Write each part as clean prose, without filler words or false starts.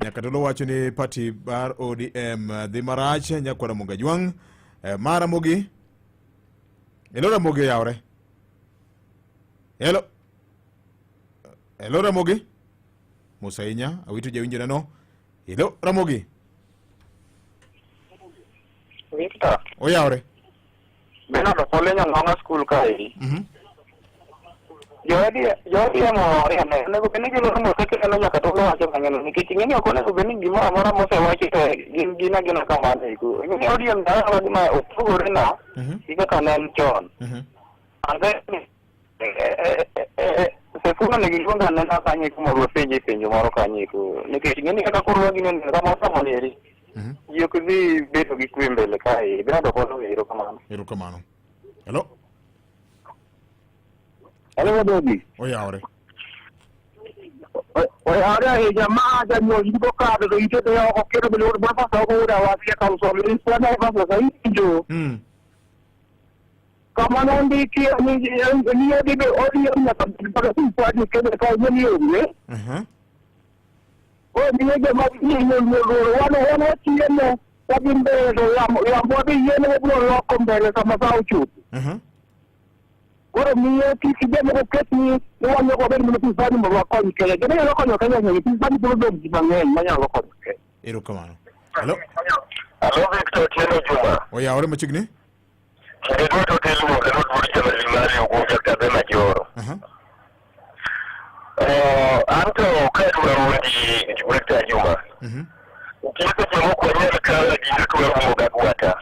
Nyakatolo wacho ni party bar ODM dhi marach nyakwara Mungajwang mara mogi. Hello Ramogi yaure. Hello. Hello Ramogi. Musainya awitu jawinjo nano. Hello Ramogi. Victor. O yaure. Bena do polenya nganga school kai. Jadi mo ne ko beni gino mo ke kana ya katolo aja ngene ni kitinge ni ko ne ko beni gima amara mo se wachi te gina kama ne ko ni audience da wa ma opure na ika kana nchon ande se funa ne gino ngana na kanye ko mo feje moro kanye ko ni kitinge ni ka ko ro gino ngama sa mo leri yo ko vi beto gi kwembele kai bena do ko ro kamano. Hello. Hello, Dobi. O yaure. O yaure jamaa da mo yibo ka do ite de o kero bele o ba fa ko da wa ya ka so le so na ba so sai jo. Kama na ndi ki ni de be o di na ka ba ko pa di ke ka ni o ne. O ni de ma ni no wa no ti ne. Wa bin be do ya mo bi ye ne bo lo ko be ka ma sa uchu. Ora mio ti si deve ripetere non ho aver minuto fare ma va con che le non lo conosco che ti fai tutto di bangel ma non lo conosco ero kamano. Hello Victor Tieno Juma o ya ore machigni che do telu mo che non vuole rimane o con che da maggiore anche che dura di Victor Juma che che mo ko ne ka di ko mo ga kwata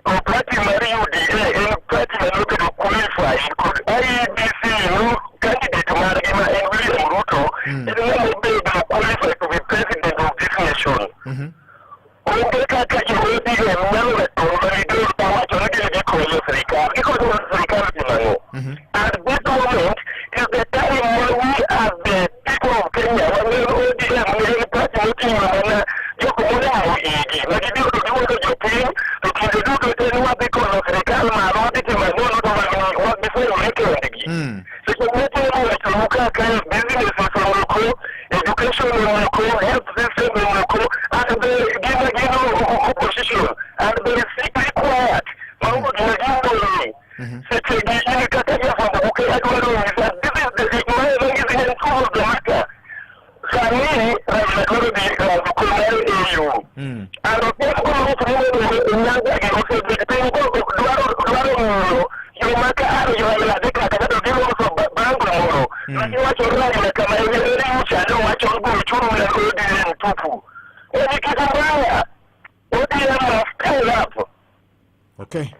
party Mario DA party na look to qualify could IBC candidate Margima and William Ruto is not able to qualify to be president of this nation. Ongeka will be a member of the leader power to the Africa because of Africa. At this moment is the time when we as the people of Kenya when we ODM party looking education health system and the opposition and the required. Okay.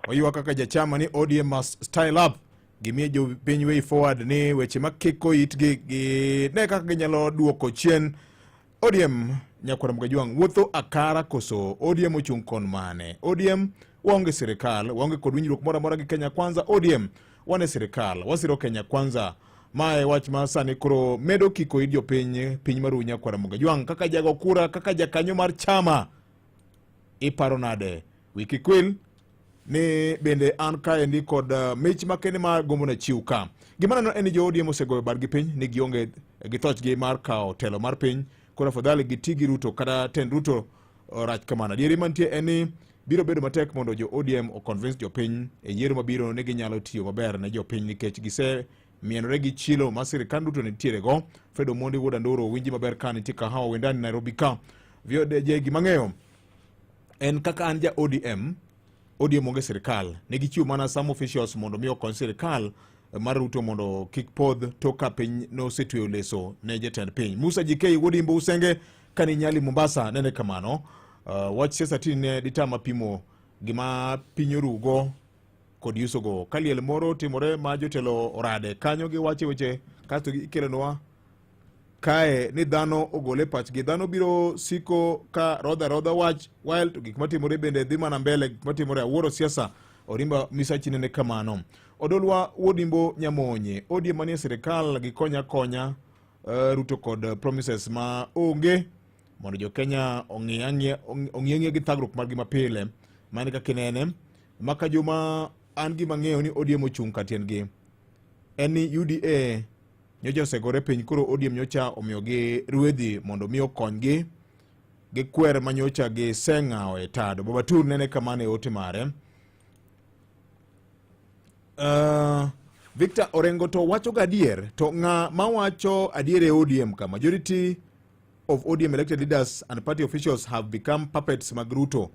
Oyiwa kaka jachama ni ODM must style up. Gimie jo piny way forward ni weche makiko itgi ne kaka ginyalo duoko chien. ODM nyakwara Mungajwang wuotho akara koso ODM ochung' kon mane. ODM waonge sirikal, waonge kod winjruok moro amora gi Kenya Kwanza. ODM wane sirikal, wasiro Kenya Kwanza. Mae wach ma sani koro medo kiko idio piny maru nyakwara Mungajwang kaka jago kura, kaka jakanyo mar chama. Iparo nade wiki kwil ni bende an kaendi kod mich makene mar gombo na chiw ka. Gimana no eni jo ODM osegoyo bargi piny ni gionge githochgi mar kao telo mar piny kora fadhali gitigi Ruto kada ten Ruto rach kamana. Dieri mantie eni biro bedo matek mondo jo ODM o convince jo piny e yiero mabiro ne ginyalo tiyo maber ne jo piny nikech gise mienore gi chilo ma sirikal Ruto nitiere go. Fred Omondi wuod Andoro winji maber ka nitie kahawa wendani Nairobi ka. Vyodeje gimang'eyo en kaka an ja ODM onge sirikal. Negi chiwo mana some officials mondo miyo kon sirikal mar Ruto mondo kik podh toka piny no setweyo leso ne jatend piny. Musa JK wuod Imbo Usenge kani Nyali Mombasa nene kamano. Wach siasa tini ne ditama pimo gima piny orugo kod yusogo. Kaliel moro timore ma jotelo orade kanyo gi wache weche kasto ikelonwa kae ni dhano ogole pachgi. Dhano biro siko ka rodha wach while to gik matimore bende dhi mana mbele. Gik matimore awuoro siasa orimba misachi nene kamano. Odolwa wuod Imbo Nyamonye ODM manie sirikal gi konya Ruto kod promises ma onge mondo jo Kenya ong'ieng'ie gi thagruok margi mapile mani ka kinene maka juma an gi mang'eyo ni ODM ochung' katiengi en ni UDA nyocha osegore piny, koro ODM nyocha omiyogi ruedhi mondo mi okonygi gi kwer manyocha gi seng'ao e tado. Bobatur nene kamane ote mare. Victor Orengo to wacho gadier, to ng'a mawacho adier e ODM ka majority of ODM elected leaders and party officials have become puppets mag Ruto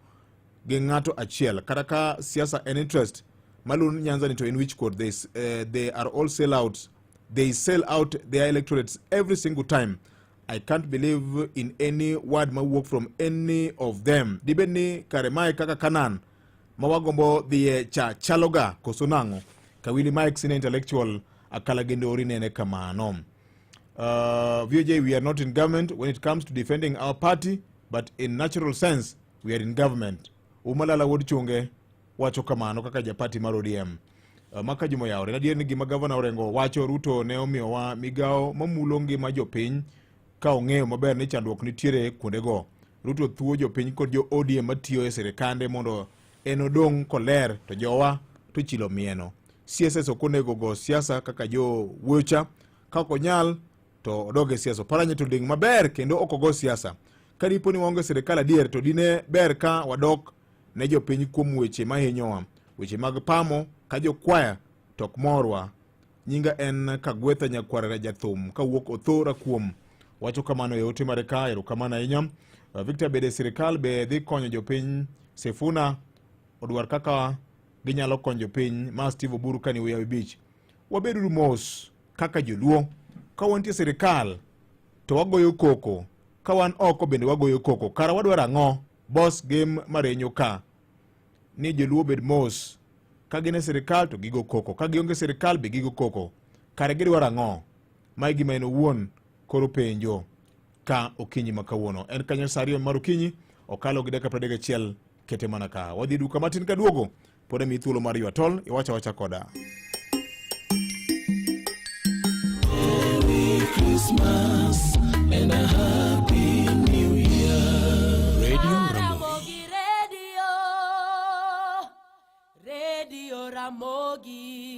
gi ng'ato achiel. Kata ka siasa en interest, Malun Nyanza ni to in which court they are all sellouts. They sell out their electorates every single time. I can't believe in any word ma work from any of them. Dibeni karemae kaka kanan mawagombo dhiye cha chaloga kosonango kawili Mike sine intellectual akala gendo ori nene kamano. VJ, we are not in government when it comes to defending our party, but in natural sense we are in government. Umalala wod chunge wacho kamano kaka japati mar ODM. Maka jumo yaore na dier ni gima Governor Orengo wacho Ruto ne omiyowa migao mamulo ngima jopiny ka ong'eyo maber ni chandruok nitiere kuondego. Ruto thuo jopiny kod jo ODM matiyo e sirikande mondo en odong' koler to jowa to chilo mieno. CSS okonego go siasa kaka jo wuocha, ka ok onyal to odoge siasa. Paranye to ding' maber kendo ok ogo siasa. Ka dipo ni waonge sirikal adier to dine ber ka wadok ne jopiny kuom weche mahinyowa. Weche mag pamo ka jo kwaya tok morwa. Nyinga en Kagwetha Nyakwara Jathum ka wuok Othora kuom. Wacho kamano e ote mare ka, erokamano ahinya. Victor, bede sirikal be dhi konyo jopiny? Sifuna odwar kaka ginyalo konyo jopiny. Ma Steve Oburu kani Uyawi Beach. Wabedu mos kaka joluo. Ka wantie sirikal to wagoyo koko. Ka wan oko bende wagoyo koko. Kara wadwar ang'o? Boss game marenyo ka. Ni joluo bed mos. Ka gine sirikal to gigo koko. Ka gionge sirikal be gigo koko. Kare gidwar ang'o? Mai gima en owuon koro penjo ka okinyi makawuono. En kanyo sa 2 mar okinyi, okalo gi dakika 31 kete mana ka. Wadhi duka matin ka duogo, pod mi thuolo mar ywa tol, iwacha wacha koda. Merry Christmas and a Happy New Year. Radio Ramogi. Radio Ramogi.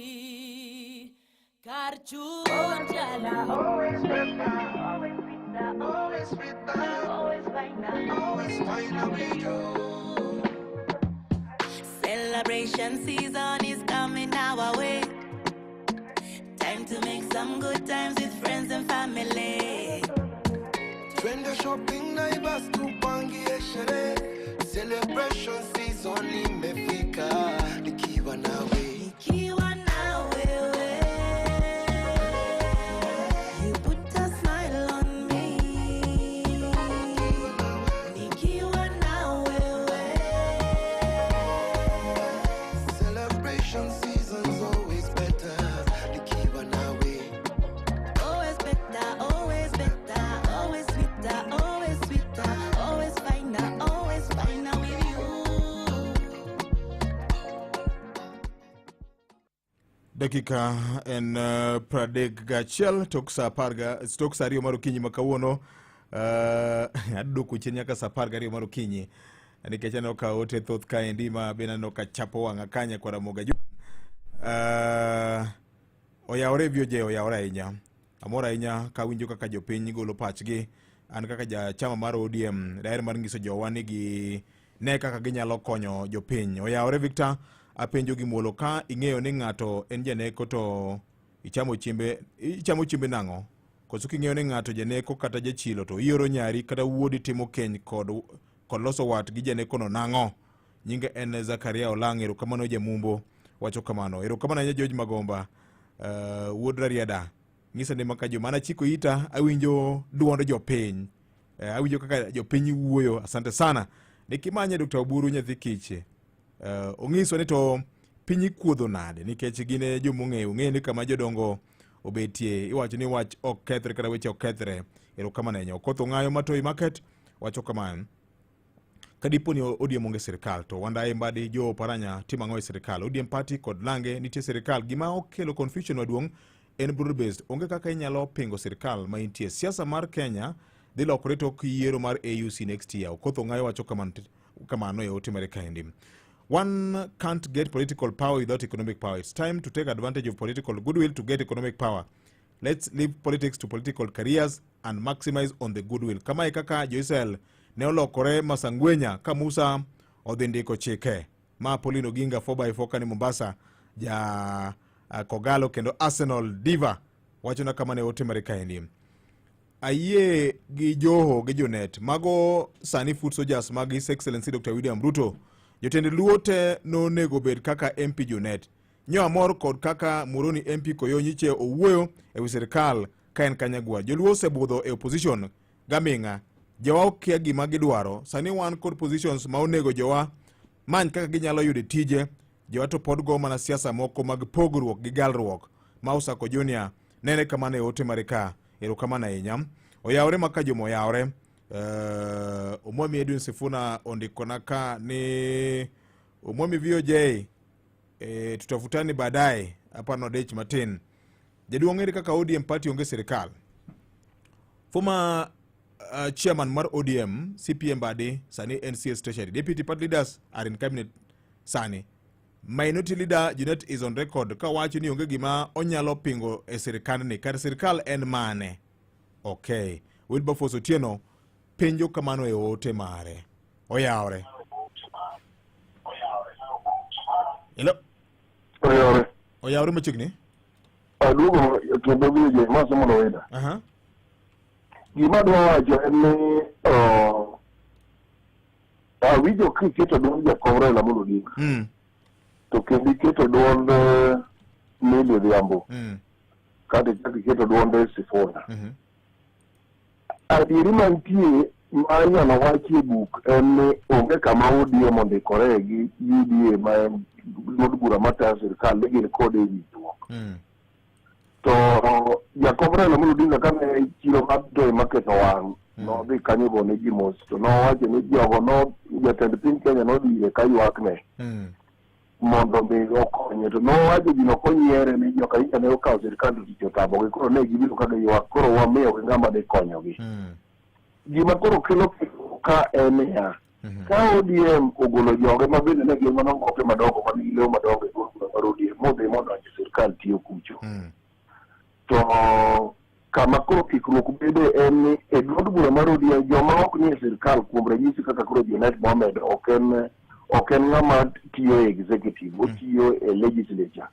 Karchu Jala. Always better, always better, always better, always finer, always finer with you. Celebration season is coming our way. Time to make some good times with friends and family. Twende shopping na ibas tupangie sherehe. Celebration season imefika. Nikiwa nawe. Nikiwa nawe we. You put a smile on me. Nikiwa nawe we. Celebration season's always better. Nikiwa nawe. Always better, always better, always sweeter, always sweeter, always finer with you. Dakika en pradek gachiel tok sa 2 mar okinyi makawuono. Aduku chien nyaka sa 2 mar okinyi. Nikech aneno ka ote thoth ka endi ma bende aneno ka chapo wang'a kanya kwa Ramoga Jwang. Oyawore VJ, oyawore ahinya. Amora ahinya ka winjo kaka jopiny golo pachgi. An kaka jachama mar ODM daher mar nyiso jowa ni gi ne kaka ginyalo konyo jopiny. Oyawore Victor, apenjo gi muolo ka ing'eyo ni ng'ato en janeko to ichamo chiembe nang'o? Koso king'eyo ni ng'ato janeko kata jachilo to ioro nyari kata wuodi timo keny kod loso wat gi janeko no nang'o? Nyinga en Zakaria Olang', erokamano jamumbo wacho kamano. Erokamano anya George Magomba, wuod Rarieda. Ngisa ni maka joma chiko ita awinjo duondo jopiny. Awinjo kaka jopiny wuoyo. Asante sana. Nikimanye Dr. Oburu nyathi kiche. Ong'iso ni to piny kuodho nade nikech gine jomong'eyo ni kama jodongo obetie, iwacho ni wach ok kethre kata weche ok kethre. Erokamano ahinya. Okotho ng'ayo matoi market wacho kamano. Kadipo ni ODM onge sirikal to wandae mbadi jo paranya tima ng'o e sirikal. ODM party kod Lange nitie sirikal. Gima okelo confusion maduong' en broad based. Onge kaka inyalo pingo sirikal ma intie. Siasa mar Kenya dhi lokore tok yiero mar AUC next year. Okotho ng'ayo wacho kamano e ote mare kaendi. One can't get political power without economic power. It's time to take advantage of political goodwill to get economic power. let's leave politics to political careers and maximize on the goodwill. Kama ikaka Joisel ne olokore Masangwenya ka Musa odhi ndiko chike. Ma Pauline Oginga 4x4 kani Mombasa ja Kogalo kendo Arsenal diva wachona kama ne otimore kaendi. Ayie gi Joho gi Jonet mago sani food soldiers mag His Excellency Dr. William Ruto. Jotend luo te no nego bed kaka MP Jonet. Nyo amor kod kaka Muroni MP Koyonyiche owuoyo e wi sirkal ka en Kanyagwa. Joluo osebudho e opposition gaminga. Jowa okia gima gidwaro. Sani wan kod positions ma onego jowa many kaka ginyalo yudo tije. Jowa to pod go mana siasa moko mag pogruok gi galruok. Mausako Junior nene kamane ote marika. Erokamana ahinya. Oyawre maka jomo oyawre. Omwami Edwin Sifuna ondikona ka ni omwami VOJ tutafutani baadaye hapa Nodech Martin. Jaduong'ere kaka ODM party onge serikal. Former chairman mar ODM CPM badi sani NCS Treasury. Deputy party leaders are in cabinet sani. Minority leader Junet is on record ka wacho ni onge gima onyalo pingo e sirikal ni. Kar sirikal en mane? Okay. Wilberforce Otieno penjo kamano e ote mare. Oyawre. Hello. Oyawre. Oyawre machigni? Adugo kendo bije maso mono weda. Aha. Gima dwa wacho en ni winjo kiketo duond Jakom la mondo dik. To kendo iketo duond Millie Odhiambo. Kata iketo duond Sifuna. Adieri mantie ma inyalo wachi e buk en ni onge kama ODM ondikore gi UDA ma en duond bura matayo sirkal ne gin kode e winjruok. To Jakom Raila Amolo Odinga kane chiro mar Toi Market owang' nodhi kanyo gone ji mos to nowacho ni jogo jatend piny Kenya nodhire ka ywakne mondo mi okonye, to nowacho gino konyiere ni joka India ne okawo sirkal tich otamogi, koro ne gibiro ka giywak, koro wamiyogi ng'ama dhi konyogi. Gima koro kelo ka en niya, ka ODM ogolo joge ma bende ne gin mana ngope madongo man gi lewo madongo e duond bura mar ODM modhi modonjo sirkal tiyo kucho. To kama koro kikruok bede en ni e duond bura mar ODM joma ok nie sirkal kuom ranyisi kaka koro Junet Mohamed ok en ng'ama tiyo e executive, otiyo e legislature.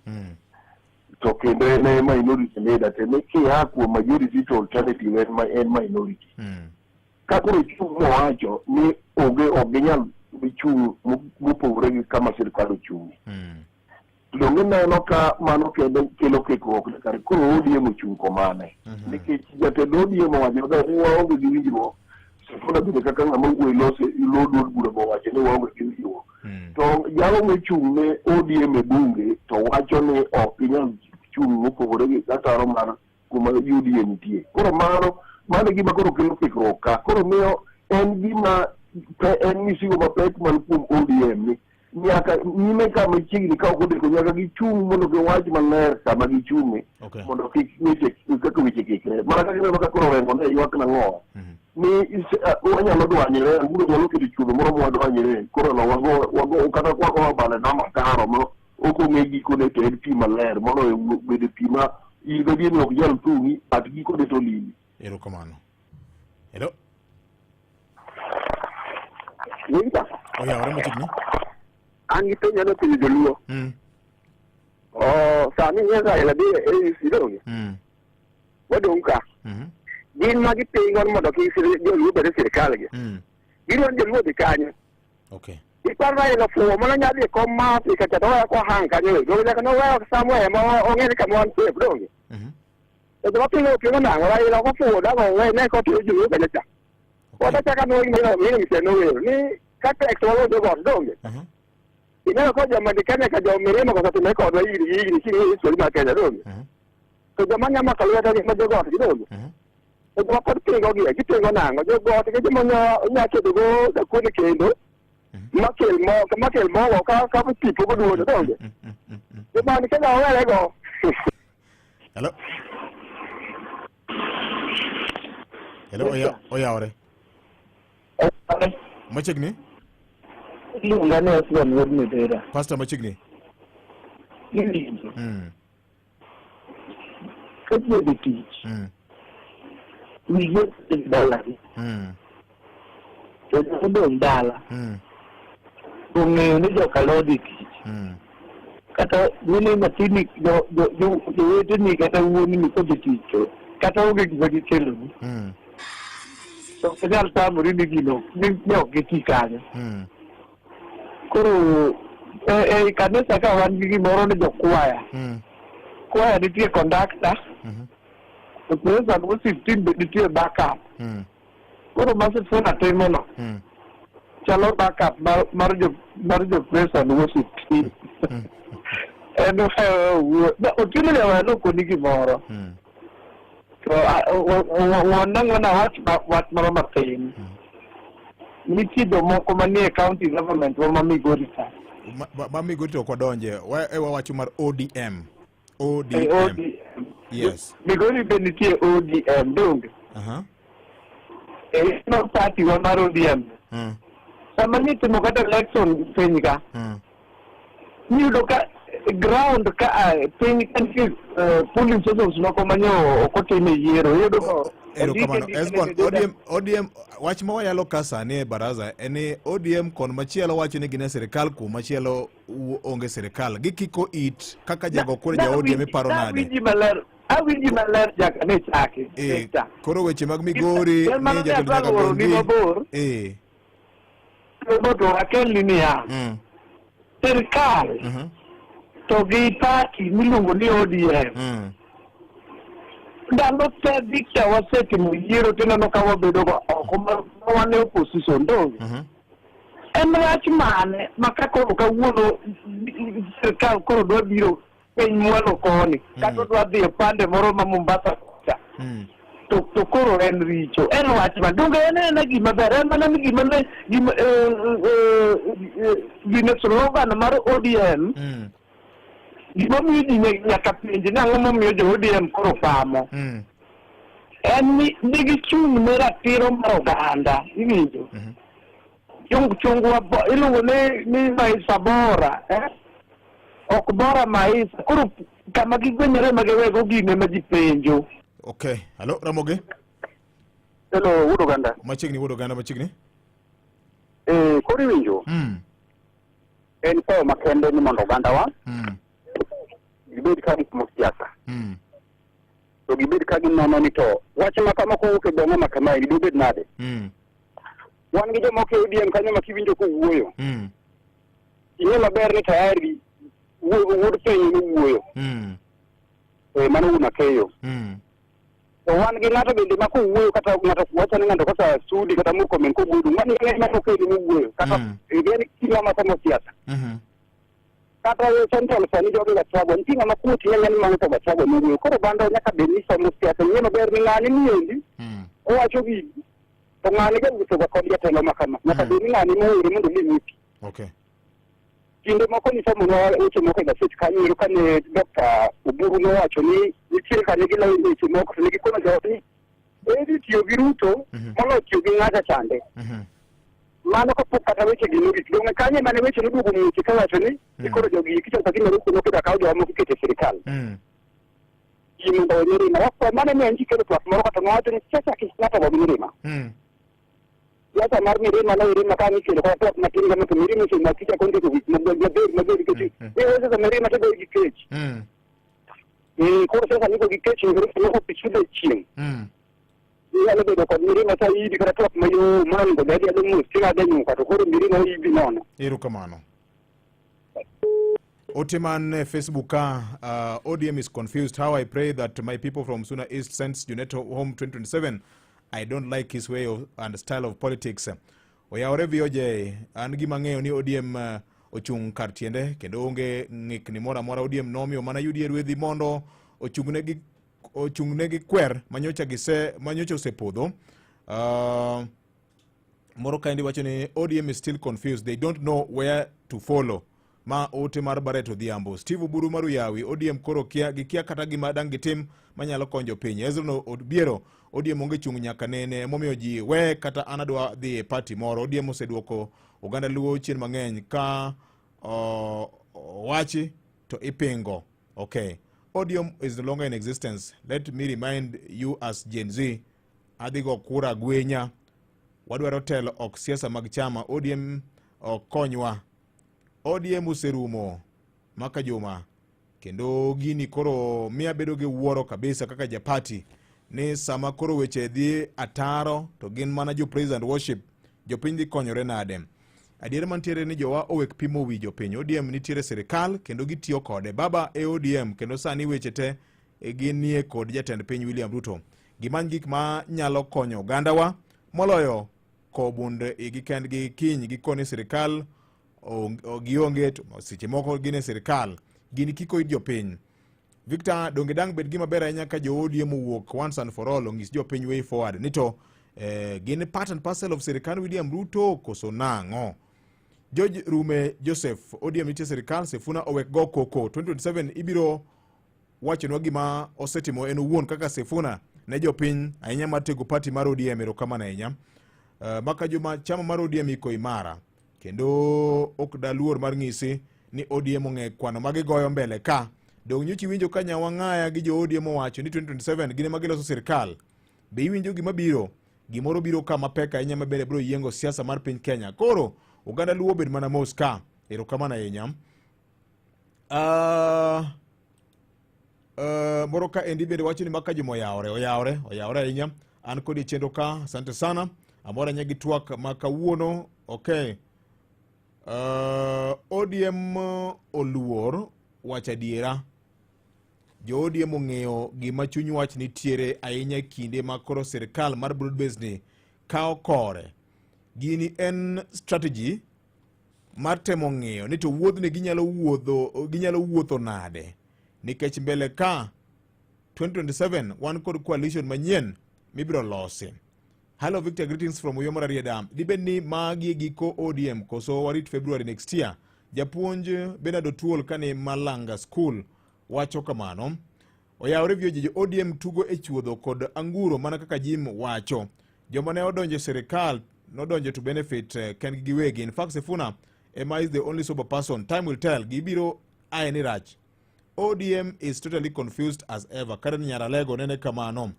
To kendo en minority leader, tene kia kuom majority to alternative en minority. Ka koro chung' mowacho ni onge nyal chung' mopogore gi kama sirkal ochung'ie. Donge neno ka mano kelo kikruok kare koro ODM ochung' komane. Nikech jatend ODM owacho ni waonge gi winjruok. Sifuna bende kaka ng'ama wuoyi lo duond bura mowacho ni waonge gi winjruok. To jalo mochung' ne ODM e bunge to wacho ni ok inyal chung' mopogore gi ataro mar kuma UDA nitie. Koro mano gima koro kelo kikruok ka. Koro miyo en gima en misigo mapek man kuom ODM ni nyaka nyime ka machiegni ka ok odeko nyaka gichung' mondo giwach maler kama gichung'e mondo kik kaka weche kikre. Mana kaka ineno ka koro rengo ne ywak nang'o ni wanyalo dwanyre, anguro nyalo keto chudo moro mwadwanyre, koro no wago kata kwako wabale na makaro mo ok ong'e gikone to en pi maler mondo bede pi ma in gadieni ok nyal tung'i at gikone to lili. Erokamano. Hello. Winka. Oyawre machigni? An gi penjo no piny joluo. Sani nyaka elabi e sidonge. Wadong' ka. Gin ma gipingo mondo kik joluo bed e sirkal gi. Gidwaro joluo dhi kanyo. Okay. Iparo ilo fuwo mana nyadhi e kom ma Afrika cha to weyo ko hang kanyo. Donge nyaka noweyo somewhere ma ong'e ni kama wan safe donge. To joma pingo nang'o ilo ko fuwo dago we ne ko tiyo joluo bende cha. Wada chaka no mino mse no weyo ni kaka ekto do god donge. Ineno ko joma di Kenya ka joma mirima ko satime ko do yiri chiri sori ma Kenya donge. To joma nyama kalweta ni ma jogot donge. To joma pod pingo gi gipingo nang'o jogot gi joma nyake dugo da kuni kendo. Makel mo ka tipo go duono donge. Joma ni Kenya wele go. Hello. Hello, oyawre. Machigni? Ngane aswa mwod medera. Pastor machigni? kati de tich ni yo dala to do dala ni jo kalodi tich kata wini matini do ni kata woni ni ko tich kata oge gidi kelo so kedal ta muri ni gino ni ok tikane koro kanisa ka wan gi moro ni jo kwaya kwaya ni tie conductor to pesa ko 15 be tie backup koro maset fona temo no chalo backup mar jo pesa no 15 eno na otile ya no ko ni gi moro so wat moro matin niti do moko manie county government wa Migori Migori to kodonje wawacho mar ODM yes Migori benitie ODM donge no party wa mar ODM sama nitimo kata election pinyka niyudo ka ground ka piny kantie polling stations moko manyo okotime yiero yudo ko ODM wach ma wayalo kasa ni baraza eni ODM kon machielo wacho ni gine sirikal ku machielo onge sirikal gikiko it kaka jago kore ja ODM paro nade awinji maler jaka ne chake koro weche mag Migori ni jatelo nyaka gongi to akel ni ya sirikal to gi party miluongo ni ODM ndalo te dikta wasetimo yiero tineno ka wabedo go oko wane opposition do en wach mane maka koro kawuono sirikal koro dwa biro piny mwalo koni kata dwa dhi e pande moro ma Mombasa kocha to koro en richo en wach ma donge en gima ber en mana ni gima slogan mar ODM gima miyo ji nyaka penji ni ang'o momiyo jo ODM koro pamo en nigi chung' ne ratiro mar oganda iwinjo chungwa iluongo ni maisha bora ok bora maisha koro kama gigwenyore magiwego gine ma ji penjo. Okay, hello Ramogi. Hello Wuod Oganda. Machiegni. Koro iwinjo en payo makende ni mondo oganda wa gibed ka gitimo siasa to gibed ka ginono ni to wach ma kama kowuok e boma ma kama gibed nade wan gi jomoko e ODM kanyo ma kiwinjo kowuoyo ing'e maber ni tayari wuod piny nowuoyo mano una keyo to wan gi ng'ato bende ma kowuoyo kata ng'ato wacho ni ng'ato kata sudi kata Murkomen kogudu mano ng'e ma kokedi nowuoyo kata igeni kima ma timo siasa kata central sani jogo Gachagua ntinga makuti nyanya ni mango Gachagua nowuoyo koro bando nyaka beni somo siasa ng'e maber ni ng'ani niendi owacho gigi to ng'ani ga wuotho ga kod jatelo makama nyaka beni ng'ani moore mondo limiti. Okay. Kinde moko ni somo weche moko gaset kanyo kane Dr. Oburu nowacho ni nitie kane gila weche moko to negikono jawot ni edi tiyo gi Ruto molo tiyo gi ng'ata chande mano kapok kata weche gino gik donge kanye mane weche noduogo muche kawacho ni ikoro jogi kicho kagino Ruto nokeda kawo joma moko kete sirikal mondo nyirima wakwa mane ne anji kelo twak moro kata ng'ato ni sasa kisnata go nyirima yasa mar mirima na irima kani kelo kwa twak matin kama to mirima se makicha konde ko maber kichi sasa mirima to gi kech koro sasa niko gi kech ngoro ko pichude chien yale bedo ko mirima ta yidi kata twak mayo mando dadi ado mustinga danyu ka to koro mirima yidi nono Erokamano. Otiman Facebook ODM is confused. How I pray that my people from Suna East sends Juneto home 2027. I don't like his way and style of politics. Oyaore vioje an gima ng'eyo ni ODM ochung' kar tiende kendo onge ng'ikni moro amora ODM nomiyo mana UDA rwedhi mondo ochung'ne gi kwer manyocha osepodho. Moro kaendi wacho ni ODM is still confused. They don't know where to follow. Ma ote mar Barreto Odhiambo. Steve Oburu Maruyawi, ODM koro kia kata gima dang gitim manyalo konjo piny. Ezra Obiero, ODM onge chung' nyaka nene momiyo ji we kata anadwa dhi e party moro. ODM oseduoko oganda luo chien mang'eny ka wachi to ipingo. Okay. ODM is no longer in existence. Let me remind you as Gen Z, adhigo kura gwenya, wadwaro telo ok siasa mag chama, ODM okonywa. ODM userumo maka juma, kendo gini koro miya bedo gi wuoro kabisa kaka japati, ni sama koro weche dhi ataro, to gin mana jo praise and worship, jopiny dhi konyore nade. Adiera mantiere ni jowa owek pimo wi jopiny. ODM nitiere sirikal kendo gitiyo kode. Baba e ODM kendo sani weche te ginie kod jatend piny William Ruto. Gimany gik ma nyalo konyo ogandawa moloyo kobund igi kendgi kiny gikone sirikal gionge to seche moko gine sirikal gini kiko it jopiny. Victor, donge dang bed gima ber ahinya ka jo ODM owuok once and for all ong'is jopiny way forward nito gin part and parcel of sirikal William Ruto koso nang'o. George Rume Joseph, ODM nitie sirikal, Sifuna owek go koko. 2027 ibiro wachonwa gima osetimo en owuon kaka Sifuna ne jopiny ahinya matego party mar ODM erokamano ahinya. Maka juma chama mar ODM iko imara kendo ok daluor mar ng'isi ni ODM ong'e kwano magigoyo mbele ka. Dong nyochi winjo ka Nyawang'aya gi jo ODM owacho ni 2027 gine magiloso sirikal. Be iwinjo gima biro? Gimoro biro ka mapek ahinya mabende biro yiengo siasa mar piny Kenya. Koro uganda luwo bed mana mos ka. Erokamano ahinya. Moro ka endi bende wacho ni maka juma oyawre ahinya. An kodi chendo ka, asante sana. Amora nyagi twak maka wuono. Okay. ODM oluor wacha diera. Jo ODM ong'eyo gima chuny wach nitiere ahinya kinde makoro sirikal mar broad based ni kao kore. Gini en strategy mar temo ng'eyo ni to wuodhni ginyalo wuotho nade. Nikech mbele ka 2027 wan kod coalition manyien mibiro losi. Hello Victor, greetings from Uyomara Riedam. Dibed ni magi giko ODM koso warit February next year. Japuonj Bernard Otuol kane Malanga School wacho kamano. Oyawre vyoji jo ODM tugo e chuodho kod anguro mana kaka Jim wacho. Joma ne odonje sirikal nodonje to benefit ken giwegi. In fact Sifuna Emma is the only sober person. Time will tell. Gibiro aeni rach. ODM is totally confused as ever. Karen Nyaralego nene kamano.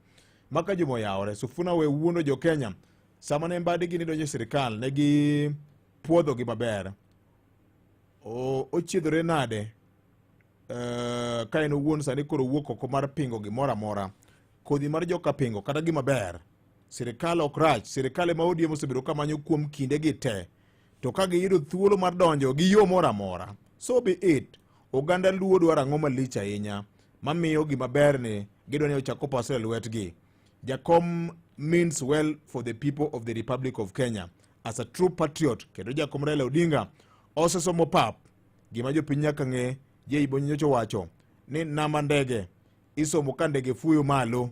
Maka jumo yawre. Sifuna we wuondo jo Kenya. Sama ne mbadi gini donje sirikal negi puodho gi maber. Ochiedhore nade ka en owuon sani koro wuok oko mar pingo gimoro amora. Kodhi mar joka pingo kata gima ber. Sirikal ok rach. Sirikal ema ODM osebedo kamanyo kuom kinde gi te. To ka giyudo thuolo mar donjo gi yo moro amora. So be it. Oganda luo dwaro ang'o malich ahinya mamiyo gima ber ni gidwa ni ochako paso lwetgi. Jakom means well for the people of the Republic of Kenya. As a true patriot, kendo Jakom Raila Odinga osesomo pap gima jopiny nyaka ng'e. Jeibo nyocho wacho ni nama ndege isomo ka ndege fuyo malo.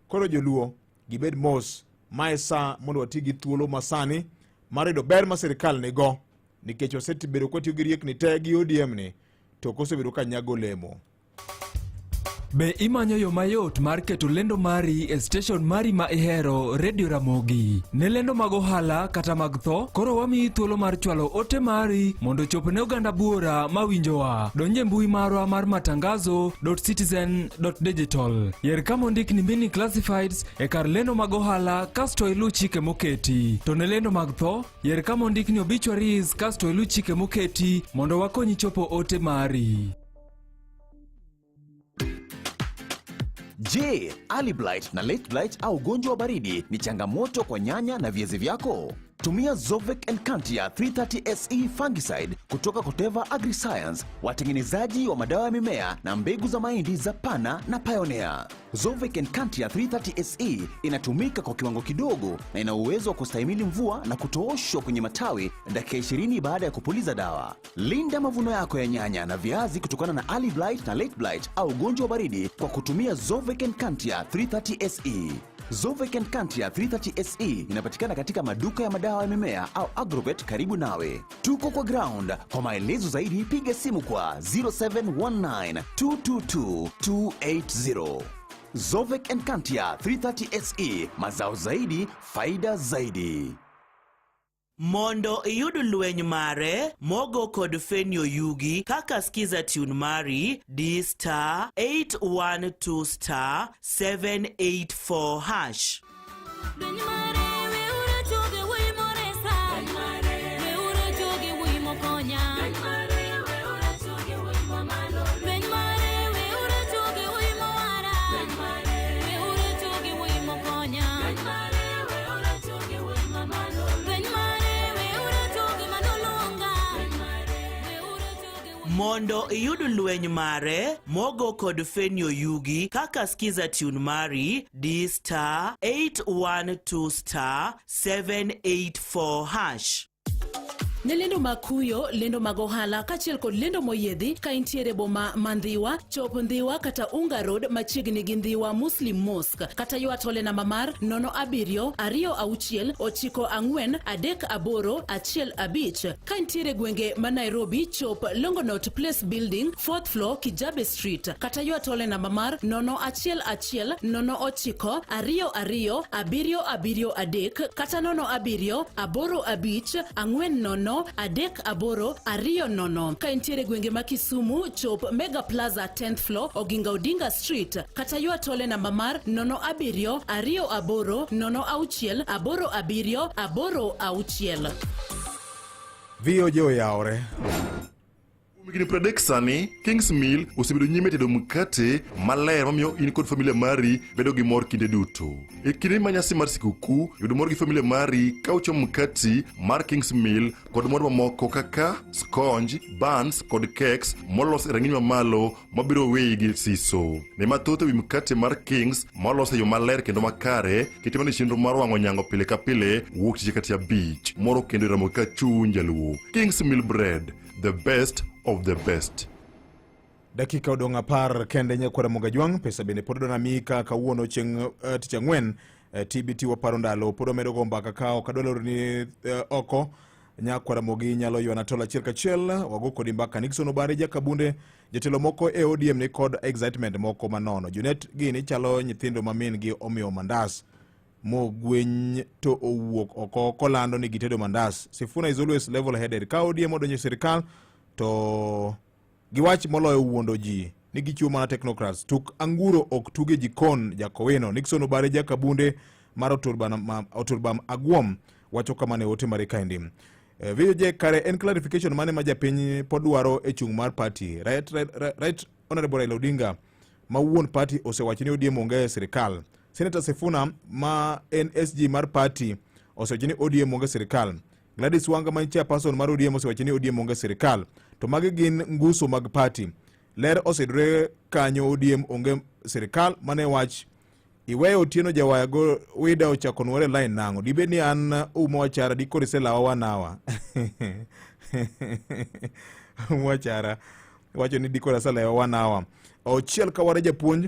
Koro joluo gibed mos mae sa mondo wati gi thuolo masani mar yudo ber ma sirikal nigo, nikech osebedo kwatiyo gi riekni te gi ODM ni to kosebedo ka nyago lemo. Be imanyo yo mayot mar keto lendo mari e station mari ma ihero Radio Ramogi. Ne lendo mag ohala kata mag tho, koro wamiyi thuolo mar chwalo ote mari mondo chop ne oganda buora mawinjowa. Donje mbui marwa mar matangazo.citizen.digital. Yer kama ondik ni mini classifieds e kar lendo mag ohala kasto ilu chike moketi. To ne lendo mag tho, yer kama ondik ni obituaries kasto ilu chike moketi mondo wakonyi chopo ote mari. Je, early blight na late blight au ugonjwa wa baridi ni changamoto kwa nyanya na viazi vyako? Tumia Zovec Encantia 330 SE fungicide kutoka Koteva Agriscience, watengenezaji wa madawa ya mimea na mbegu za mahindi za Pana na Pioneer. Zovec Encantia 330 SE inatumika kwa kiwango kidogo na ina uwezo wa kustahimili mvua na kutooshwa kwenye matawi dakika 20 baada ya kupuliza dawa. Linda mavuno yako ya nyanya na viazi kutokana na early blight na late blight au ugonjwa wa baridi kwa kutumia Zovec Encantia 330 SE. Zovec Encantia 330 SE inapatikana katika maduka ya madawa ya mimea au Agrovet karibu nawe. Tuko kwa ground. Kwa maelezo zaidi piga simu kwa 0719 222 280. Zovec Encantia 330 SE, mazao zaidi, faida zaidi. Mondo iyud lweny mare mogo kod Fenyo Yugi kaka skiza tune mari D*812*784#. Mondo iyud lweny mare mogo kod Fenyo Yugi kaka skiza tune mari D*812*784#. Ne lendo makuyo, lendo mag ohala kachiel kod lendo moyiedhi ka intiere boma mandhiwa, chop ndhiwa kata Unga Road machiegni gi ndhiwa Muslim Mosque kata ywa tole namba mar 0726943815 ka intiere gwenge ma Nairobi, chop Longonot Place Building 4th floor Kijabe Street kata ywa tole namba mar 01109922773 kata 0784540 ka intiere gwenge ma Kisumu, chop Mega Plaza 10th floor Oginga Odinga Street kata ywa tole namba mar 072068786. VOJ oyawre. Migni pradek sani, Kings Mill osebedo nyime tedo mkate maler mamiyo in kod familia mari bedo gi mor kinde duto. E kinde ma nyasi mar sikuku, yudo mor gi familia mari ka uchamo mkati mar Kings Mill kod mor mamoko kaka sconge, buns kod cakes molos e rang'iny mamalo mabiro weyi gi siso. Ne mathoth ewi mkate mar Kings molos e yo maler kendo makare, kitimo ni chenro mar wang'o nyango pile ka pile wuok tije kata abich. Moro kendo ramo ka chuny jaluo. Kings Mill bread, the best of the best. Dakika odong' 10 kende nyakwara Mogajwang', pesa bende pod dona mika kawuono chieng' tich ang'wen. TBT waparo ndalo pod omedo go mbaka ka ok adwaro ni oko nyakwara Mogi nyalo ywana tol achiel kachiel wago kod mbaka. Nixon Obare Jakabunde, jatelo moko e ODM ni kod excitement moko manono. Junet gini chalo nyithindo mamin gi omiyo mandas mogweny to owuok oko kolando ni gitedo mandas. Sifuna is always level headed. Ka ODM odonjo sirikal to giwach moloyo wuondo ji ni gichiwo mana technocrats. Tuk anguro ok tuge jikon Jakoweno. Nixon Obare Jakabunde mar Oturbam Agwom wacho kama ne ote mare kaindi. VOJ kare en clarification mane ma japiny podwaro e chung mar party. Right Honorable Raila Odinga ma wuon party osewacho ni ODM onge sirikal. Senator Sifuna ma NSG mar party osewacho ni ODM onge sirikal. Gladys Wanga ma chairperson mar ODM osewacho ni ODM onge sirikal. To magi gin nguso mag party. Ler osedre kanyo ODM onge sirikal mane wach iweyo Otieno Jawaya go wida ochako nwore line nango. Dibe ni an umwachara dikorise lawa wanawa. Umwachara wacho ni dikorisa lawa wanawa. Ochiel kawara japuonj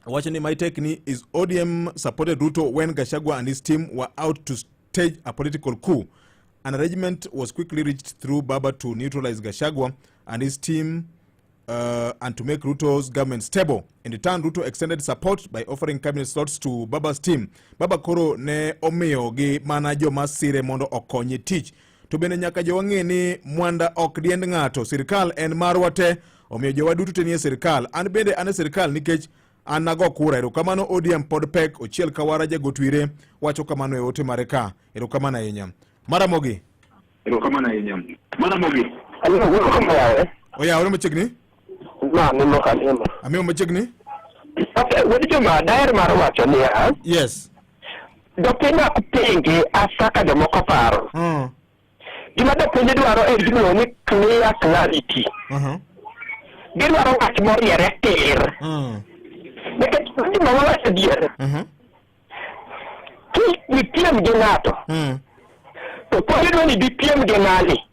wacho ni my technique is ODM supported Ruto when Gachagua and his team were out to stage a political coup. An arrangement was quickly reached through Baba to neutralize Gachagua and his team and to make Ruto's government stable. In return, Ruto extended support by offering cabinet slots to Baba's team. Baba koro ne omiyo gi mana joma sire mondo okonye tich. To bende nyaka jowang'e ni mwanda ok diend ng'ato. Sirikal en marwa te, omiyo jowa duto te nie sirikal. An bende ane sirikal nikech an nago kura. Erokamano ODM pod pek. Ochiel Kawara Jagotwire wacho kamano e ote mare ka. Erokamano ahinya. Maramogi. Erokamano ahinya. Maramogi. Oya, machiegni? Ma, nimo kanima. Amiyo machiegni? Okay, wadi joma daer mar wacho niya. Yes. Jopiny ok pingi asaka jomoko paro. Gima jopiny dwaro en gino ni clear clarity. Gidwaro wach moriere tir. Nikech gima wawacho diere. Ki ipiem gi ng'ato. To pod idwa ni dipiem gi ng'ani.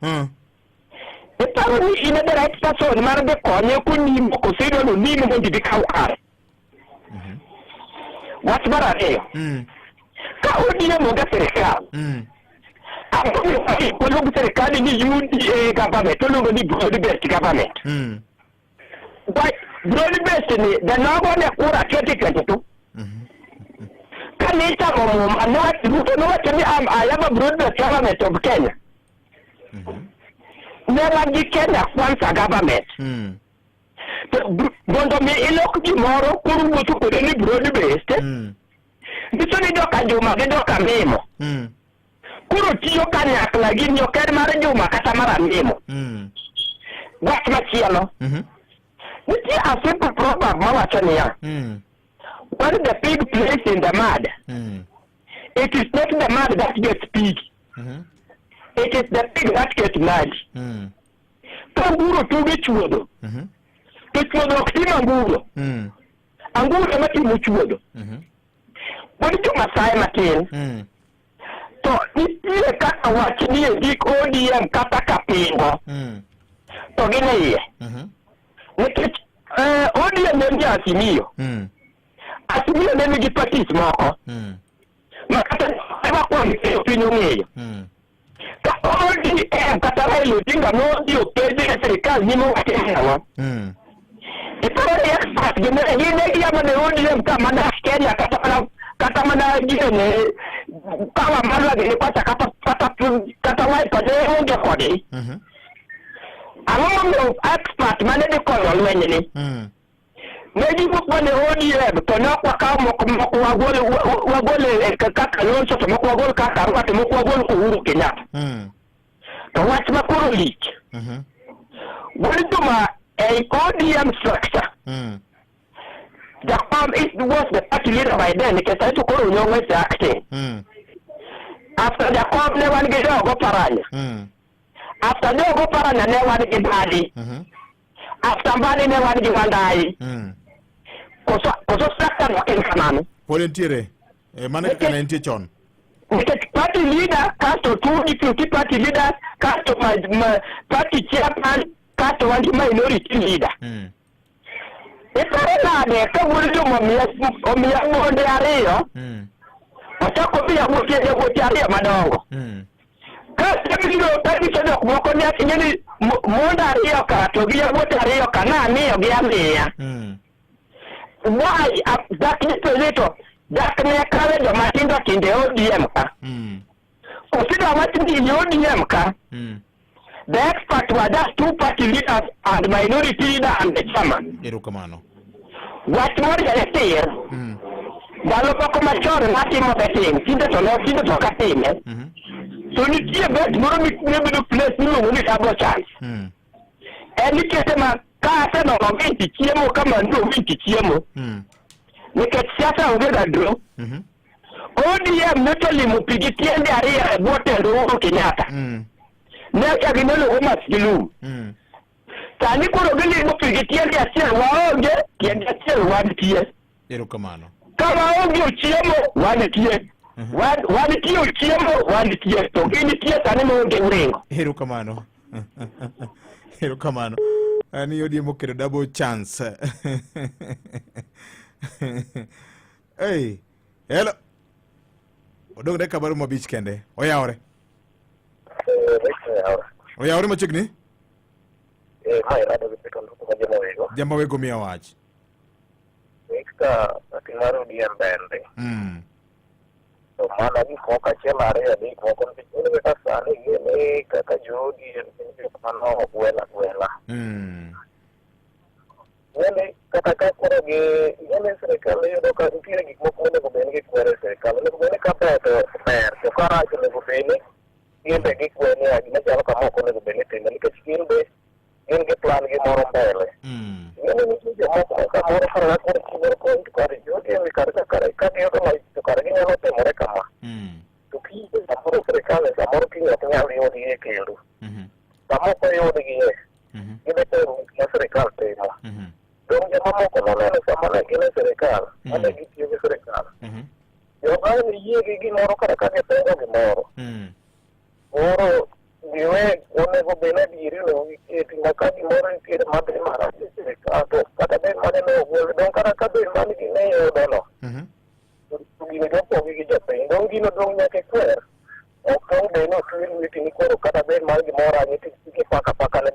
Iparo ni in the right person mar de konye kunimo kosidwa no nimo mondo dikaw kare. Wach mar ariyo. Ka ODM onge sirikal. Oluongo sirikal ni UDA government, oluongo ni broad-based government. But broad-based ni the nogo ne kura 2022. kanisa mumuma nowacho ni I have a broad-based government of Kenya. Never gi Kenya Kwanza government. Mondo mi ilok gimoro kuru wuotho kode ni broad-based. Nyiso ni joka Juma gi joka Mimo. Kuro tiyo kanyakla gi nyoker mar Juma kata mar Mimo. Wach machielo. Nitie a simple proverb mawacho niya. When the pig plays in the mud, it is not the mud that gets pig. It is the pig that gets mud. Kanguro tuge chuodo. To chuodo ok tim anguro. Anguro ema timo chuodo. Wadi jo Masai matin. To nitie kaka wach ni e gik ODM kata kapingo. To gin e iye. Nikech ODM en jo Azimio. Azimio ne nigi parties moko. Ma kata ema kwani piny ong'eyo. Ka ODM kata Raila Odinga nodhi openje e sirikal nyime wacho ang'o. Iparo ni expert gine giyamo ne ODM ka mana Kenya kata mana gine kawa malwa gine kwacha kata Wiper ne onge kode. Ang'o momiyo expert mane dhi konyo lweny ni? Ne giwuok ne ODM to ne ok wakawo moko wagole kaka Kalonzo to moko wagol kaka Ruto to moko wagol Uhuru Kenyatta. To wach makoro lich. Wadi Juma a ODM structure. Jakom was the party leader by then because I took over your way acting. After Jakom ne wan gi Dogo Paranya. After Dogo Paranya ne wan gi Mbadi. After Mbadi ne wan gi Wandai. Koso structure wakin kamano. Volunteer. Mane kaka ne nitie chon. Because party leader kasto two deputy party leaders kasto my party chairman kasto one minority leader. Ipare nade ka wuri Juma omiya monde ariyo. Ochako biya wuoche ariyo madongo. Ka sebiro tabiso dok moko ne atinye ni monde ariyo ka to gi wuoche ariyo ka na amiyo gi amiya. Why that little that ne kale joma tindo kinde ODM ka. Consider what in the ODM ka. The expert were just two party leaders and minority leader and the chairman. Erokamano. What more than a year? Dalo poko machore matimo beting. Sinde to katime. So nitie bet moro mibedo place no ni double chance. Eni kete ma ka aseno vinti chiemo kama ndo vinti chiemo. Nikech siasa onge gadro. ODM notoli mupigi tiende ariyo e bwo tendo Uhuru Kenyatta. Ne kagineno Omas Gilu. Sani koro gili mupigi tiende achiel waonge, tiende achiel wantie. Erokamano. Ka waonge chiemo, wantie. Wantie chiemo, wantie. To ginitie sani maonge uringo. Erokamano. Erokamano. Ani ODM okelo double chance. Hey, hello. Odong deka baro mabich kende. Oyawre. Oyawre machiegni? Mai rado gi pito nduko ma Jamawego. Jamawego miya wach. Ekta atingaro diam bende. To mana gi moko achiel ariyo adek moko nikech kata sani gini kaka jodi jok mano gwela. Ng'ene kata ka koro gi ng'ene sirikal yudo ka nitiere gik moko onego bed ni gikwere sirikal. Onego bed ni ka ber to ka rach onego bed ni gin be gikwere ni gima chalo kama ok onego bed ni timo nikech gin be gin gi plan gi moro mbele. Ng'ene nitie jomoko ma kamoro kara koro chiwore kod kare jodi ewi kar ka giyudo loch to kare ginyalo timore kama. To kiyie samoro sirikal samoro kiny ok nyal yudi e kendo. Samoko yudgi gine tero gik ma sirikal timo. Dong jomamoko noneno sama ne gin e sirikal, mane gitiyo gi sirikal. Jomane yie gi gimoro kata ka gipenjo gimoro. Oro giwe onego bed ni adieri no giketi ma ka gimoro nitiere madhi marach e sirikal to kata bed mane ne ogwel dong kata ka bed mane ging'eyo no. To gini dopogi gi jopiny. Dong gino dong nyaka ikwer. Ok dong bed ni otwe lweti ni koro kata bed mar gimoro anyiti kipaka ne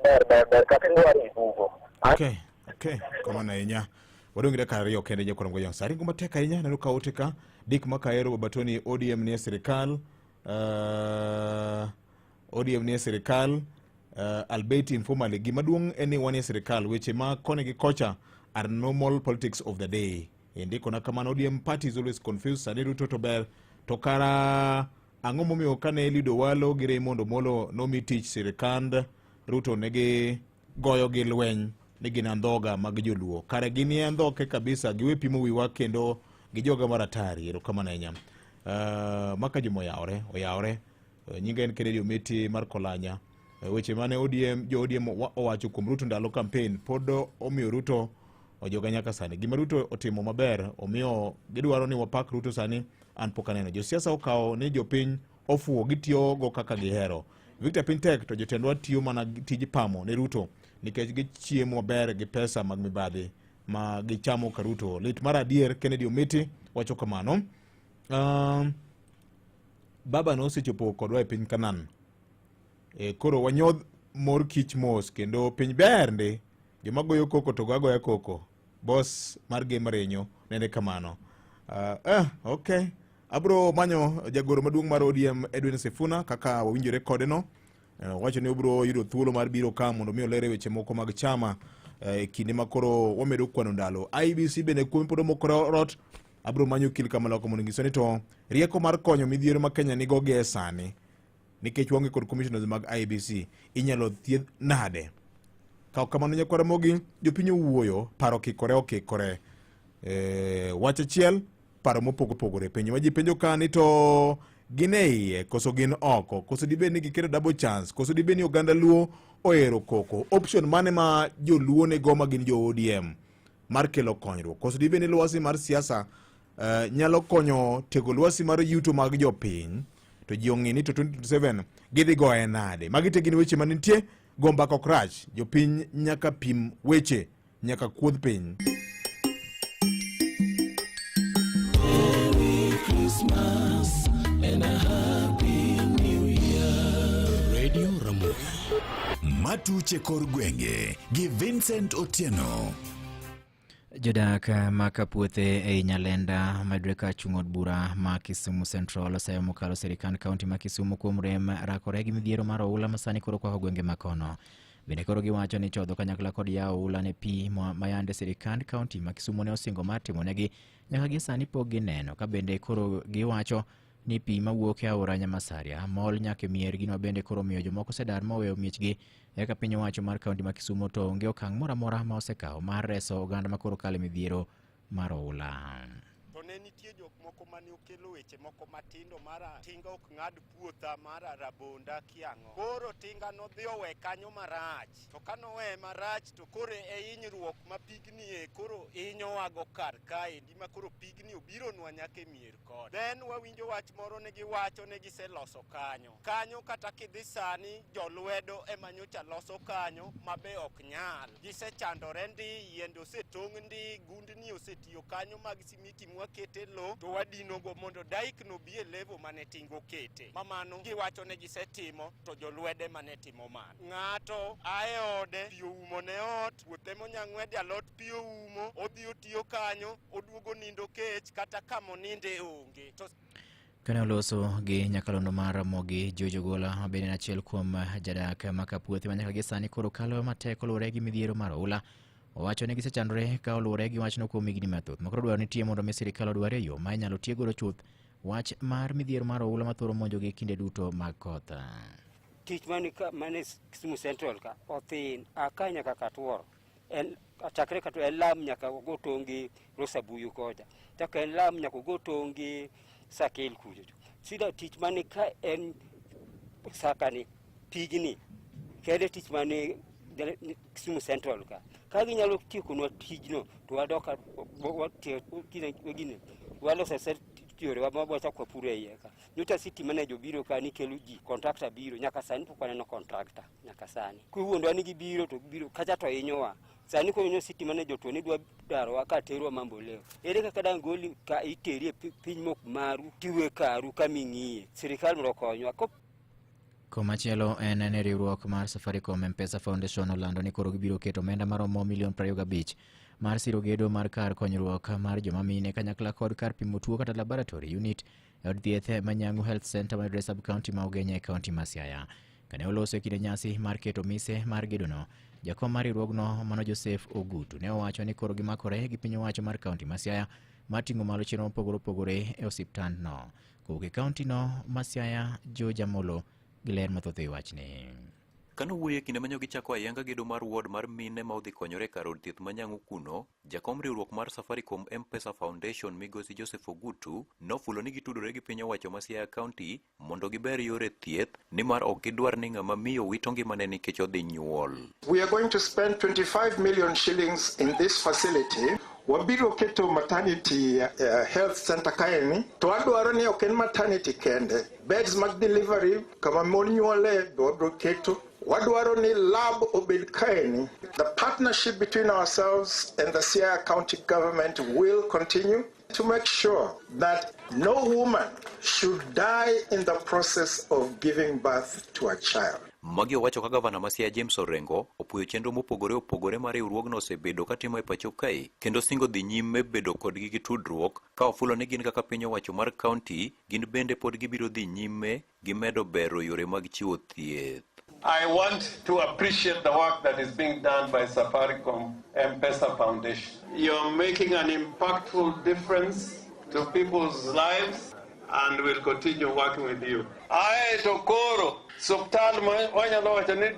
ber kata indwaro ibugo. Okay, kamano ahinya. wadong' dakika 2 kende Jakwarwa Mogo Youngster. Ringo matek ahinya neno ka ote ka Dick Makaero Babatoni ODM nie sirikal, ODM nie sirikal, albeit informally. Gima duong' en ni wanie sirikal, weche ma kone gi kocha are normal politics of the day. Ndiko na kamano ODM party is always confused. Sani Ruto to ber to kara ang'o momiyo kane Eliud Owalo gi Raymond Omolo nomi tich sirikand Ruto negi goyo gi lweny ni gin andhoga mag joluo. Kare gin andhoke kabisa, giwe pimo wiwa kendo gi joga maratari. Erokamano ahinya. Maka juma oyawre. Nyinga en Kennedy Ometi mar Kolanya. Weche mane jo ODM owacho kuom Ruto ndalo campaign pod omiyo Ruto ojoga nyaka sani. Gima Ruto otimo maber omiyo gidwaro ni wapak Ruto sani an pok aneno. Josiasa okawo ni jopiny ofuo gitiyo go kaka gihero. Victor Pintek to jotendwa tiyo mana tij pamo ne Ruto nikech gichiemo maber gi pesa mag mibadhi ma gichamo ka Ruto. Lit mar adier Kennedy Ometi wacho kamano. Baba no osechopo kodwa e piny Kanan. Koro wanyodh mor kich mos kendo piny ber ndi. Joma goyo koko to goya koko. Boss mar game renyo nene kamano. Okay. Abro manyo jagoro maduong' mar ODM Edwin Sifuna kaka wawinjore kode no. Wacho ni obro yudo thuolo mar biro ka mondo mi olere weche moko mag chama kinde makoro wamedo kwano ndalo. IBC bende kuom podo mokoro rot. Abro manyo kil Kamala mondo ngiso ni to rieko mar konyo midhiero ma Kenya nigo ge sani nikech wange kod commissioners mag IBC inyalo thieth nade. Ka kamano Nyakwara Mogi jopiny wuoyo paro kikore wacha chiel paro mopogore penjo ma ji penjo ka ni to ginei koso gin oko koso dibe ni gikero double chance koso dibe ni oganda luo oero koko option mane ma jo luo ne goma gin jo ODM mar kelo konyruok koso dibe ni lwasi mar siasa nyalo konyo tego lwasi mar yuto mag jopiny to ji ong'e ni to 2027 gidhi goye nade. Magi te gin weche manitie gomba kokrach jopiny nyaka pim weche nyaka kuodh piny. Merry Christmas and a Happy New Year. Radio Ramogi. Matuche kor gwenge gi Vincent Otieno. Jodak maka puothe e Nyalenda madreka chung'od bura ma Kisumu Central osayo mokalo sirikand kaunti ma Kisumu kuom rem rakore gi midhiero mar oula masani koro kwa gwenge makono. Bende koro giwacho ni chodho kanyakla kod yawo oula ne pi mayande sirikand kaunti ma Kisumu ne osingo mar timonegi nyaka gi sani pok gineno. Ka bende koro giwacho ni pi mawuok e aora Nyamasaria mol nyaka mier gino bende koro miyo jomoko sedar moweyo miechgi eka piny owacho mar kaunti ma Kisumu to onge okang' moro amora ma osekawo mar reso oganda makoro kale midhiero mar oula. To ne nitie jok moko mane okelo weche moko matindo mara tinga ok ng'ad puotha mara Rabonda Kiang'o. Koro tinga nodhi owe kanyo marach. To kanowe marach to koro e hinyruok ma pigni koro hinyowago kar kaendi ma koro pigni obironwa nyaka e mier kod. Then wawinjo wach moro ne giwacho ne giseloso kanyo. Kanyo kata kidhi sani jolwedo ema nyocha loso kanyo mabe ok nyal. Gisechandore ndi, yiende osetong' ndi, gundni osetiyo kanyo mag simiti mwakete lo to wadinogo mondo daik no bie levo mane tingo kete. Mamano giwacho ne gisetimo to jolwede mane timo man. Ng'ato ae ode piyo umo ne ot, puothe monyang'wede alot piyo umo, odhi otiyo kanyo, oduogo nindo kech kata kamo ninde onge. Kane oloso gi nyakalondo mar Ramogi Jojo Gola mabende achiel kuom jadak maka puothe ma nyaka gi sani koro kalo matek oluwore gi midhiero mar oula. Owacho ni gisechandore ka oluwore gi wachno kuom higni mathoth. Makoro dwaro ni tie mondo mi sirikal odwar e yo ma inyalo tiegoro chuth wach mar midhiero mar oula mathoro monjo gi kinde duto mag koth. Tich mane Kisumu Central ka othin aka nyaka Katuoro en chakre katu en lam nyaka go tongi Rosabuyu koja taka en lam nyaka go tongi Sakil kujo. Sida tich mane ka en sakani pigni kede tich mane Kisumu Central ka ginyalo tiekonwa tijno to wadoka gine waloso yore wabacha kwa pure iye ka nyuta city manager biro ka ni kelo ji contractor biro nyaka sani pok waneno contractor nyaka sani kuwuondwa ni gibiro to biro kacha to inyowa sani ko inyo city manager to ni dwa daro waka terwa mambo leo ere kaka dangoli ka iterie piny mok maru tiwe karu kaming'ie sirikal mondo konywa Komachielo en riwruok mar Safaricom M-Pesa Foundation olando ni koro gibiro keto omenda maromo milion 25 mar siro gedo mar kar konyruok mar joma mine kanyakla kod kar pimo tuo kata laboratory unit e od thieth Manyangu Health Center mayudore sub-county ma Ugenya e kaunti ma Siaya. Kane oloso e kinde nyasi mar keto mise mar gedono, jakom mar riwruogno mano Joseph Ogutu ne owacho ni koro gimakore gi piny owacho mar kaunti ma Siaya mar ting'o malo chenro mopogore opogore e osiptandno. Kowuok e kauntino ma Siaya, George Amolo gi ler mathoth e wachni. Kano wuoye kinde manyo gichako ayanga gedo mar ward mar mine ma odhi konyore kar od thieth Manyangu kuno, jakom riwruok mar Safaricom M-Pesa Foundation migosi Joseph Ogutu nofulo ni gitudore gi piny owacho ma Siaya County mondo giber yore thieth nimar ok gidwar ni ng'ama miyo wito ngimane nikech odhi nyuol. We are going to spend 25 million shillings in this facility. Wabiro keto maternity health center kaeni to adwaro ni ok en maternity kende, beds mag delivery kama mon nyuole wabiro keto. Wadwaro ni lab obed kaeni. The partnership between ourselves and the Siaya County government will continue to make sure that no woman should die in the process of giving birth to a child. Magi owacho ka gavana ma Siaya James Orengo opuoyo chenro mopogore opogore mar riwruogno osebedo katimo e pacho kae kendo singo dhi nyime bedo kodgi gi tudruok ka ofulo ni gin kaka piny owacho mar kaunti gin bende pod gibiro dhi nyime gi medo bero yore mag chiwo thieth. I want to appreciate the work that is being done by Safaricom M-Pesa Foundation. You're making an impactful difference to people's lives and we'll continue working with you. Ae to koro, suptal wanyalo wacha ni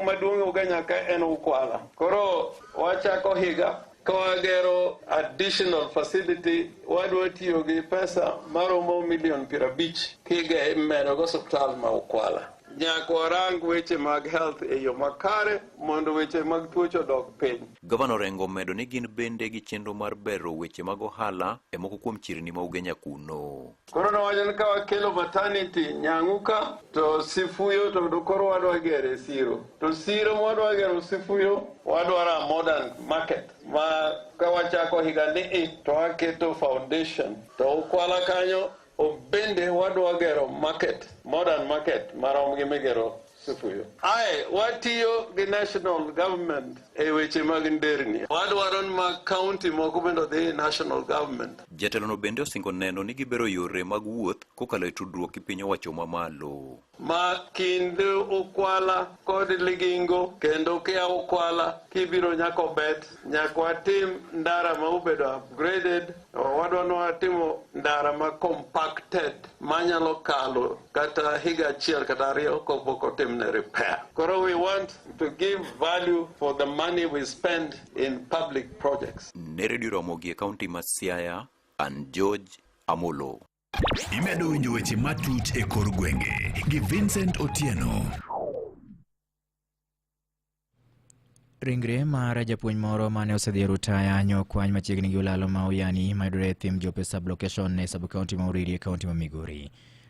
maduong' Ugenya ka en Ukwala. Koro wachako higa kawagero additional facility wadwa tiyo gi pesa maromo milion 50 kiga imedo go suptal ma Ukwala. Nyaka warang weche mag health e yo makare mondo weche mag tuoche odog piny. Gavana Orengo medo ni gin bende gi chenro mar bero weche mag ohala e moko kuom chirni ma Ugenya kuno. Koro nawacho ni ka wakelo maternity Nyanguka to Sifuyo to koro wadwa gere siro. To siro mwadwa gero Sifuyo wadwara modern market ma ka wachako higa ni to waketo foundation to Ukwala kanyo obende wadwa gero market, modern market marom gi megero Sifuyo. Ae watiyo gi national government e weche mag nderni. Wadwaro ma county moko bendo dhi national government. Jatelono bende osingo neno ni gibero yore mag wuoth kokalo e tudruok gi piny owacho mamalo. Ma kind Ukwala kod Ligingo kendo kia Ukwala kibiro nyako bet nyaka watim ndara ma ubedo upgraded wadwano watimo ndara ma compacted manyalo kalo kata higa achiel kata ariyo kopok otimne repair. Koro we want to give value for the money we spend in public projects. Ne Radio Ramogi e kaunti ma Siaya, an George Amolo. Imedo winjo weche matut e kor gwenge gi Vincent Otieno. Ringre mar japuonj moro mane osedhi rutaya nyokwany machiegni gi Olalo ma Uyani mayudore e thim Jope Sublocation e sub-county ma Uriri e kaunti ma Migori.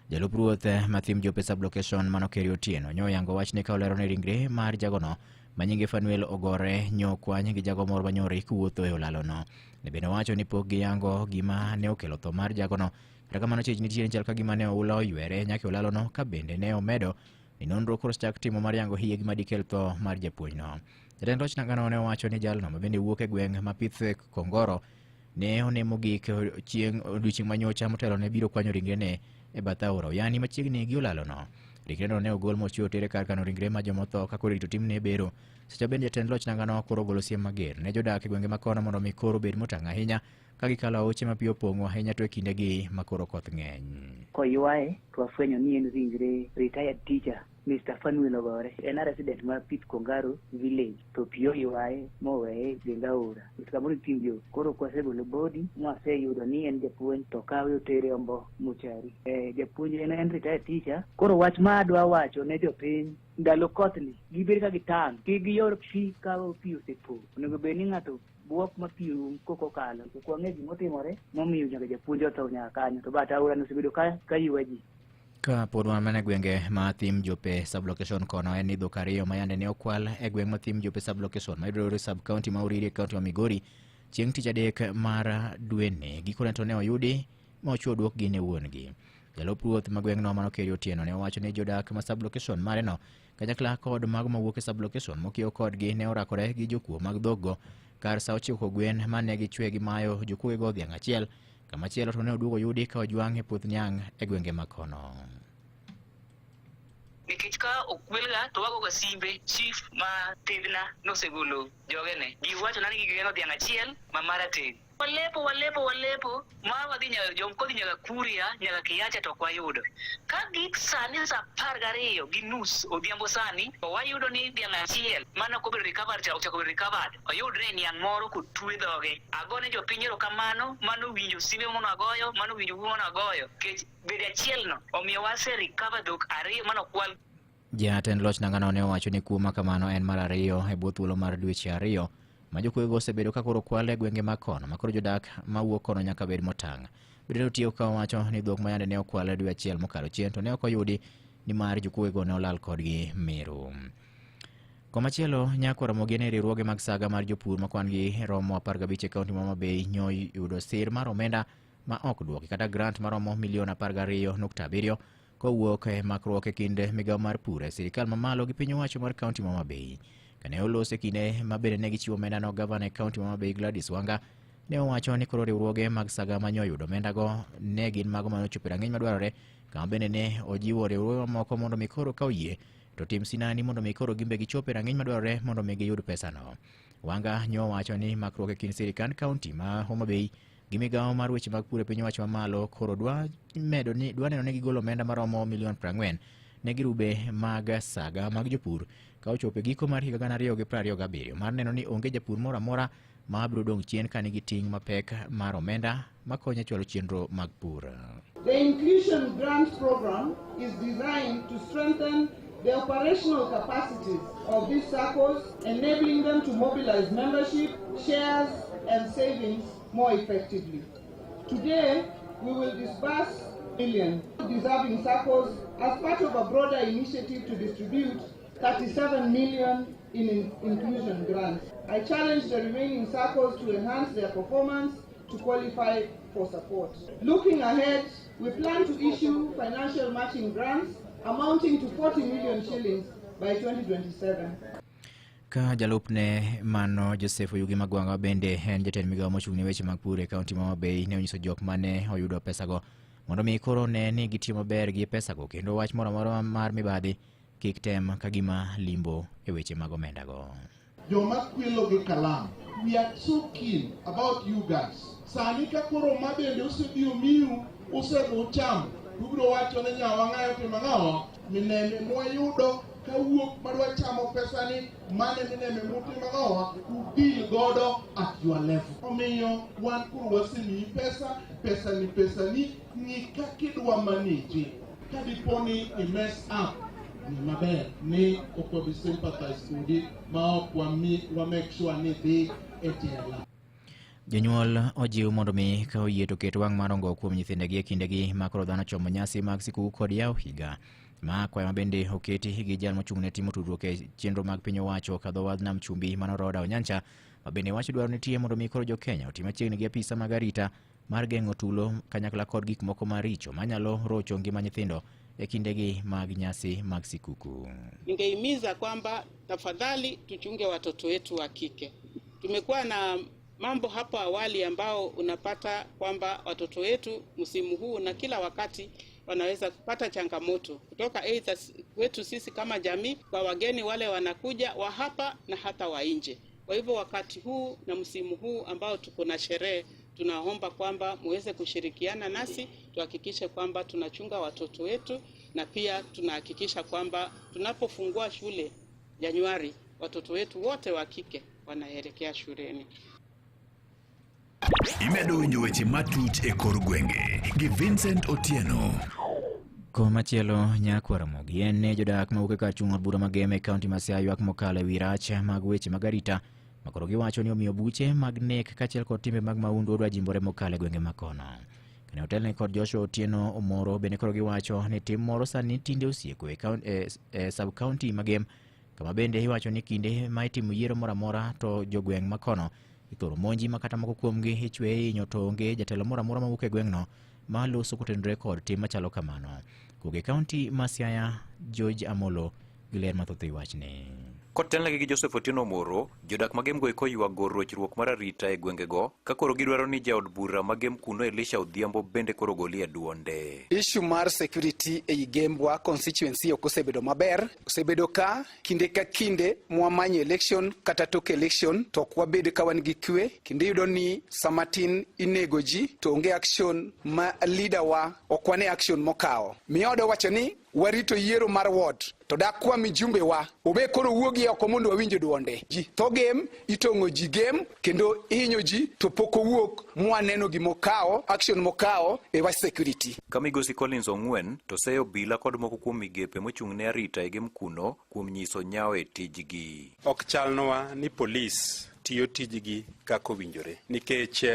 Jalup ruoth ma thim Jope Sublocation Manokeri Otieno nyo yango wachne ka olero ni ringre mar jagono manyinge Fanuel Ogore nyokwany gi jago moro manyori kuwuotho e Olalono. Ne bende wacho ni pok giyango gima ne okelo tho mar jagono. Kata kamano chich nitie chal ka gima ne oula oywere nyaka Olalono ka bende ne omedo ni nonro koro chak timo mar yango hiye gima dikel tho mar japuonjno. Jatend loch nangano ne owacho ni jalno ma bende wuok e gweng' ma pith Kongoro ne onemo gik odiochieng' manyocha motelo ne biro kwanyo ringrene e bath aora Uyani machiegni gi Olalono. Ringreno ne ogol mochiwo tere kar kano ringre ma jomotho ka koro rito timne bero. Seche bende jatend loch nangano koro ogolo siem mager ne jodak e gwenge ma kono mondo mi koro bed motang' ahinya ka gikalo aoche ma pi opong'o ahinya to e kindegi ma koro koth ng'eny. Koywaye to wafwenyo ni en ringre retired teacher Mr. Fanuel Ogore, en a resident mar Pith Kongaro village, to pi oywaye moweye Gengaura. Kamoro timjo, koro kwasegolo body, mwaseyudo ni en japuonj to kawe otere Ombo Muchari. Japuonj en retired teacher, koro wach ma adwa wacho ne jopiny ndalo kothni, gibed ka gitang', kik giyor pi ka pi osepo. Onego bed ni ng'ato buok ma pi koko kalo, to kwang'e gimotimore, momiyo nyaka japuonj otho nyaka kanyo, to bata aora nosebedo ka ywa ji. Ka pod wan mana gwenge ma thim Jope Sublocation kono en ni dhok ariyo ma yande ne okwal e gweng' ma thim Jope Sublocation ma yudore sub-county ma Uriri e kaunti ma Migori chieng' tich adek mar dweni gikone to ne oyudi ma ochiwo duok gi ne wuon gi. Jalup ruoth ma gweng'no Mano Kerio Otieno ne owacho ni jodak ma sublocation mare no kanyakla kod mago mawuok e sublocation mokiewo kodgi ne orakore gi jokuo mag dhokgo kar sa 9 gwen mane gichwe gi mayo jokuogo dhiang' achiel, kamachielo to ne oduogo yudi ka ojwang' e puoth niang' e gwenge makono. Nikech ka okwelga to wagoga simbe chief ma tegna nosegolo jogene giwacho nani gigeno dhiang' achiel ma marateng' walepo ma wadhi jomkodhi nyaka Kuria nyaka Kiacha to kwayudo ka gik sani sa 12 gi nus odhiambo sani to wayudo ni dhiang' achiel mana kobedo ochako bedo recovered oyudre niang' moro kotwe dhoge. Agone jopiny erokamano mano winjo simbe mano agoyo mano winjo wuo mano agoyo kech bede achiel no omiyo wase recover dhok 2 mano kwal. Jatend loch nang'ano ne owacho ni kuo makamano en mar 2 e bwo thuolo mar dweche 2 ma jokuogo osebedo ka koro kwale e gwenge makono makoro jodak mawuok kono nyaka bed motang'. Bende otiyo ka owacho ni dhok mayande ne okwale dwe achiel mokalo chien to ne ok oyudi ni mar jokuogo ne olal kodgi Meru. Komachielo Nyakwar Ramogi ne riwruoge mag saga mar jopur ma kwan-gi romo 15 e kaunti ma Homa Bay nyo yudo sir mar omenda ma ok duoki kata grant maromo milion 12.7 kowuok e makruok e kind migawo mar pur e sirikal mamalo gi piny owacho mar kaunti ma Homa Bay. Kane olose kinde ma bende ne gichiwo omenda no, gavana e kaunti ma Homa Bay Gladys Wanga ne owacho ni koro riwruoge mag saga ma nyo yudo omenda go ne gin mago ma ochopo rang'iny madwarore, kama bende ne ojiwo riwruoge moko mondo mi koro ka oyie to tim sinani mondo mi koro gimbe gichope rang'iny madwarore mondo mi giyud pesa no. Wanga nyo wacho ni makruok e kind sirikal kaunti ma Homa Bay gi migawo mar weche mag pur e piny owacho mamalo koro dwa neno ni gigolo omenda maromo milion 40 ne girube mag saga mag jopur ka ochopo e giko mar higa 2027 mar neno ni onge japur moro amora ma biro dong' chien ka nigi ting' mapek mar omenda makonyo e chwalo chenro mag pur. The Inclusion Grants Program is designed to strengthen the operational capacities of these SACCOs, enabling them to mobilize membership, shares, and savings more effectively. Today, we will disburse million deserving SACCOs as part of a broader initiative to distribute 37 million in inclusion grants. I challenge the remaining SACCOs to enhance their performance to qualify for support. Looking ahead, we plan to issue financial matching grants amounting to 40 million shillings by 2027. Ka jalupne Mano Joseph Oyugi Magwanga bende en jatend migawo mochung' ne weche mag pur e kaunti ma Homa Bay ne onyiso jok mane oyudo pesago mondo mi koro ne ni gitiyo maber gi pesago kendo wach moro amora mar mibadhi kik tem ka gima limbo e weche mag omenda go. Joma kwelo gi kalam, we are so keen about you guys. Sani ka koro ma bende osebiro miu osego cham ubiro wacho ne nyawa ng'ayo to mang'awa minene mwayudo kawuok madwa chamo pesani mane minene muti mang'awa udil godo at your level. Omiyo wan kuro wasimiyi pesani ng'i kakidwa manage ka diponi i mess up ni maber ni okwabi sympathize kodi ma ok wa make sure ni dhi e jela. Jonyuol ojiw mondo mi ka oyie to ket wang' mar ongo kuom nyithindegi e kindegi ma koro dhano chomo nyasi mag sikukuu kod yawo higa. Ma kwayo bende oketi gi jal mochung' ne timo tudruok e chenro mag piny owacho ka dho wadh nam chumbi Mano Roda Onyancha ma bende wacho dwaro ni tie mondo mi koro jo Kenya otim machiegni gi apisa mag arita mar geng'o tulo kanyakla kod gik moko maricho manyalo rocho ngima nyithindo e kindegi mag nyasi mag sikukuu. Ningehimiza kwamba tafadhali tuchunge watoto wetu wa kike. Tumekuwa na mambo hapo awali ambao unapata kwamba watoto wetu msimu huu na kila wakati wanaweza kupata changamoto kutoka aidha wetu sisi kama jamii kwa wageni wale wanakuja wa hapa na hata wa nje. Kwa hivyo wakati huu na msimu huu ambao tuko na sherehe, tunaomba kwamba muweze kushirikiana nasi tuhakikishe kwamba tunachunga watoto wetu na pia tunahakikisha kwamba tunapofungua shule Januari watoto wetu wote wa kike wanaelekea shuleni. Imedo winjo weche matut e kor gwenge gi Vincent Otieno. Komachielo Nyakwar Ramogi en jodak mawuok e kar chung' od bura mageme e kaunti ma Siaya ywak mokalo e wi rach mag weche mag arita makoro giwacho ni omiyo buche mag nek kaachiel kod timbe mag mahundu odwa jimbore mokalo e gwenge makono. Kane otelne kod Joshua Otieno Omoro bende koro giwacho ni tim moro sani tinde osieko e sub-county magem kama bende iwacho ni kinde ma itimo yiero moro amora to jogweng' makono ithoro monji ma kata moko kuomgi ichwe hinyo to onge jatelo moro amora mawuok e gweng'no ma loso kotenore kod tim machalo kamano. Kuge kaunti ma Siaya, George Amolo gi ler mathoth e wachni. Kotelnegi gi Joseph Otieno Moro, jodak magem go iko yuago rochruok mar arita e gwengego, ka koro gidwaro ni jaod bura magem kuno Elisha Odhiambo bende koro golie duonde. Issue mar security e Gembwa constituency okosebedo maber, osebedo ka kinde ka kinde mwamanyo election kata tok election to kwabed ka wan gi kwe, kinde yudo ni samatin inego ji to onge action ma leader wa okwane action mokao. Miodo wacho ni warito yiero mar ward to dakwa mijumbe wa obe koro wuogi oko mondo wawinjo duonde ji to game itongo ji game kendo inyo ji to poko wuok mwaneno gimokao action mokao e wa security. Kamigosi Collins Ongwen to seyo bila kod moko kuom migepe mochung'ne arita e gem kuno kuom nyiso nyao e tijgi. Ok chalnowa ni police tiyo tijgi kako winjore nikech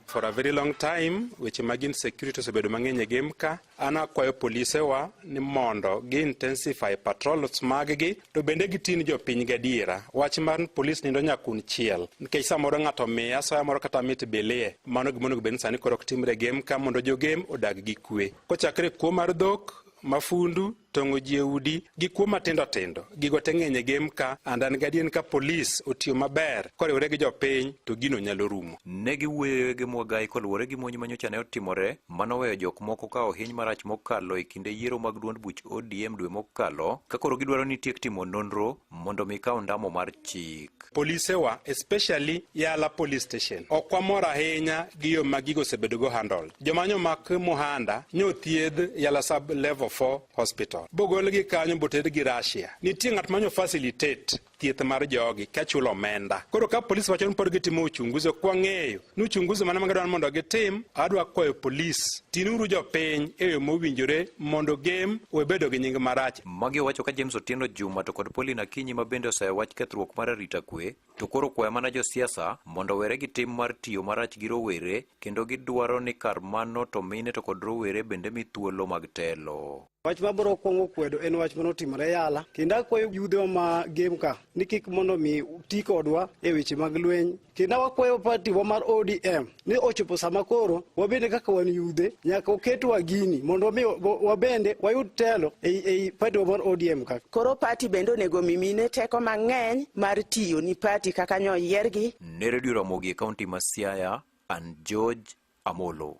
for a very long time weche magin security osebedo mang'eny e game ka. Ana kwayo polise wa ni mondo gi intensify patrols maggi to bende gitin jopiny gadiera. Wach mar police nindo nyakun chiel nikech samoro ng'ato miya soya moro kata mit belie mano gimono bende sani koro ok timre game ka mondo jo game odag gi kwe. Kochakre kuo mar dhok, mafundu, tongo ji e udi gi kuo matindo tindo gigo te ng'eny e game ka andan gadien ka police otiyo maber koriwore gi jopiny to gino nyalo rumo. Ne giwuoyo gi Mwagai koluwore gi monj manyocha ne otimore manoweyo jok moko ka ohiny marach mokalo e kinde yiero mag duond buch ODM dwe mokalo ka koro gidwaro ni tiek timo nonro mondo mikaw ndamo mar chik. Polise wa especially Yala police station okwamor ahinya gi yo magigo osebedo go handle. Jomanyo mak Muhanda nyothiedh Yala sub level 4 hospital. Bogol gi kanyo boted gi Russia. Nitie ng'at manyo facilitate thieth mar jogi ka chulo omenda. Koro ka polisi wacho ni pod gitimo uchunguzi kwa ng'eyo ni uchunguzi mana magidwaro mondo gitim, adwa kwayo polisi tinuru jopiny e yo mowinjore mondo game webedo gi nying marach. Magi wacho ka James Otieno Juma to kod Pauline Akinyi ma bende osewach kethruok mar arita kwe to koro kwayo mana josiasa mondo were gi tim mar tiyo marach gi rowere kendo gidwaro ni kar mano to mine to kod rowere bende mi thuolo mag telo. Wach mabiro kwongo kwedo en wach manotimore Yala kendo akwayo yudhe ma game ka ni kik mondo mi ti kodwa e weche mag lweny kendo wakwayo party wa mar ODM ni ochopo sama koro wabende kaka wan yudhe nyaka oketwa gini mondo mi wabende wayud telo e party wa mar ODM ka. Koro party bende onego mimine teko mang'eny mar tiyo ni party kaka nyo yiergi. Ne Radio Ramogi e kaunti ma Siaya, an George Amolo.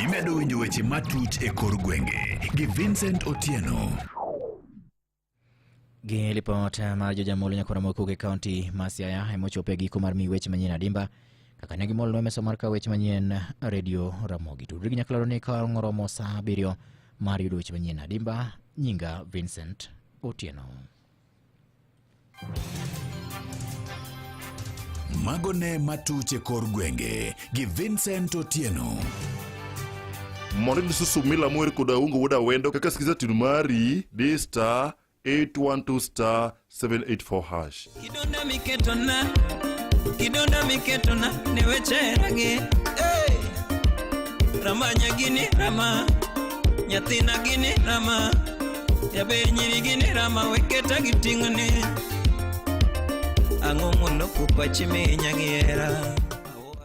Imedo winjo weche matut e kor gwenge gi Vincent Otieno. Gi lipota mar George Amolo nyakora mokuge kaunti ma Siaya emochope giko mar mi weche manyien adimba kaka ne gimol no meso mar ka weche manyien Radio Ramogi. Tudri nyaklaro ni ka ngoromo saa 7 mar yudo weche manyien adimba. Nyinga Vincent Otieno. Magone matut e kor gwenge gi Vincent Otieno. Mondo lisusu mila mweri kuda ungo wuda wendo kaka sikiza tinu mari D star 812 star 784 hash. Kidonda miketona ne weche rage Ramanya gini rama Nyathina gini rama Yabe nyiri gini rama weketa gitingone Ang'o mondo kupachi minya giera.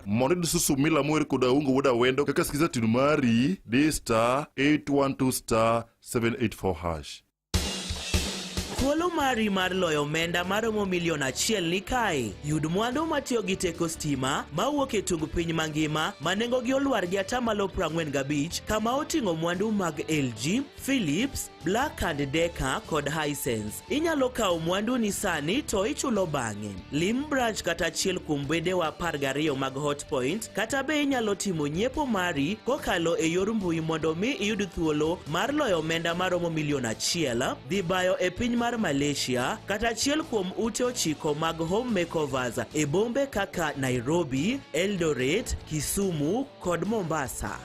Mondo lisusu mila mweri kuda ungo wuda wendo kaka sikiza tinu mari D star 812 star 784 hash. Thuolo mari mar loyo omenda maromo $1,000,000 ni kae. Yud mwandu matiyo gi teko stima mawuok e tung piny mangima ma nengogi olwar gi atamalo 45 kama oting'o mwandu mag LG, Philips, Black & Decker kod Hisense. Inyalo kawo mwandu ni sani to ichulo bang'e. Lim branch kata achiel kuom bedewa 12 mag Hotpoint kata be inyalo timo nyiepo mari kokalo e yor mbui mondo mi iyud thuolo mar loyo omenda maromo $1,000,000 dhi bayo e piny mar Malaysia kata achiel kuom ute 9 mag home makeovers e bombe kaka Nairobi, Eldoret, Kisumu kod Mombasa.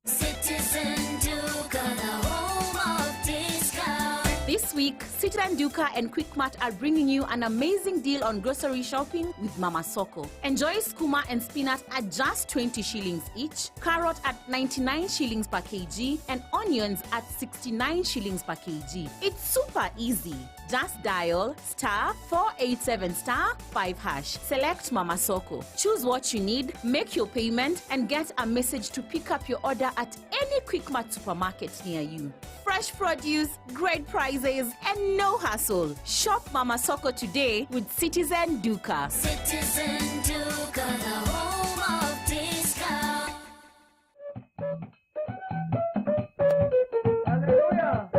Citizen Duke, the home of discount. This This week, Citizen Duka and Quickmart are bringing you an amazing deal on grocery shopping with Mama Soko. Enjoy skuma and spinach at just 20 shillings each, carrot at 99 shillings per kg, and onions at 69 shillings per kg. It's super easy. Just dial *487*5#. Select Mama Soko. Choose what you need, make your payment, and get a message to pick up your order at any Quickmart supermarket near you. Fresh produce, great prices, and no hassle. Shop Mama Soko today with Citizen Duka. Citizen Duka, the home of discount. Hallelujah.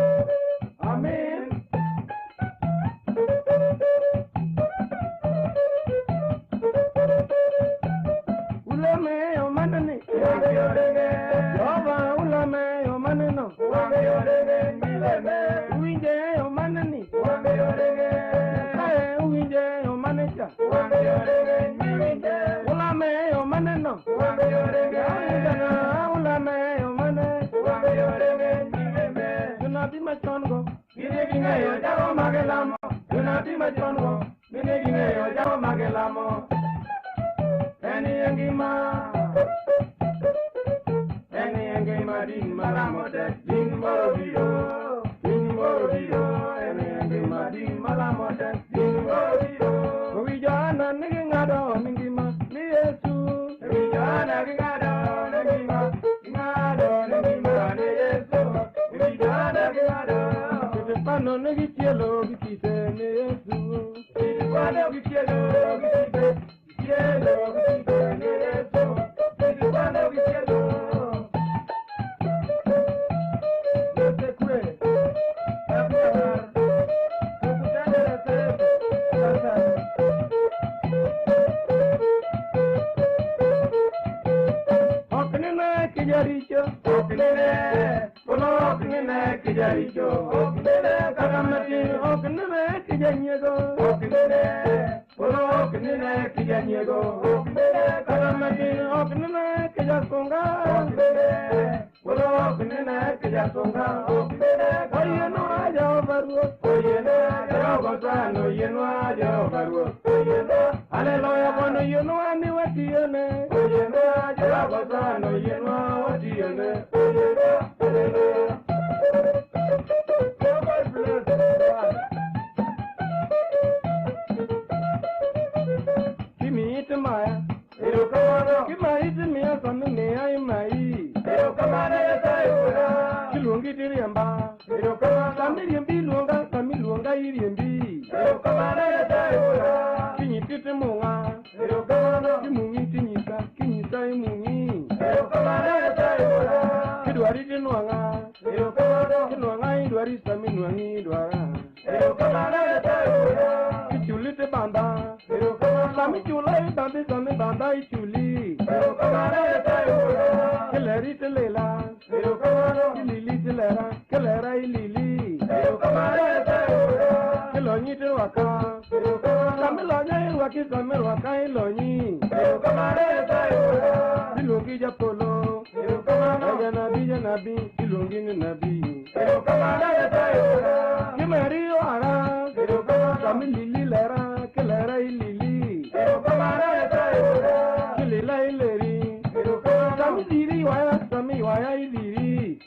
Amen. Ulame yo manani, Yoba ulame yo maneno, Uwinje yo manani, Uwinje yo manecha, Ulame yo maneno, Ulame yo mane, Yunabi machongo, Ginegine yo jago magelamo, Yunabi machongo, Ginegine yo jago magelamo. Any engima din malamote, din morobido, any engima din malamote, din morobido. Wijana ningado ningima, ni Yesu. Wijana ningado ningima, ni Yesu. Wijana ningado. Kitepano nigitielo gitite ni Yesu. Kitepano gitielo gitite. Cielo, Yesu, Kitepano gitielo. Desde cue, apiar, tutane la sebe, pasar. Oknene kijaricho, oknene, kono oknene kijaricho, oknene kagamati, oknene kijanyego, oknene. Oknene kijanyego, oknene karamati, oknene kijasunga, oknene kijasunga, oknene oyeno aja baruo, oyeno gotano, oyeno aja baruo, oyeno haleluya bono oyeno ani watiene, oyeno aja gotano, oyeno watiene, oyeno haleluya. God bless God. Maya, Kimaya, son of me, I may. Kilungi Diriamba, Sammy Bilunga, Sammy Lunga, Iriambi. Kini Titamunga, Kimungi Tinisa, Kinisa Mungi. Kidwari Dinwanga, Kinwanga, Idwari Saminwangi, Dwara. Kichulite Banda. Sami chulai bandi sami banda ichuli. Keleri telela, ilili telera, kelera ilili. Kelonyi telwaka, sami lonya ilwaki sami lwaka ilonyi. Ilungi japolo, janabi, ilungi ni nabi. Kimeri oara, sami lili lera, kelera ilili. Kilila ileri, sami diri waya idiri.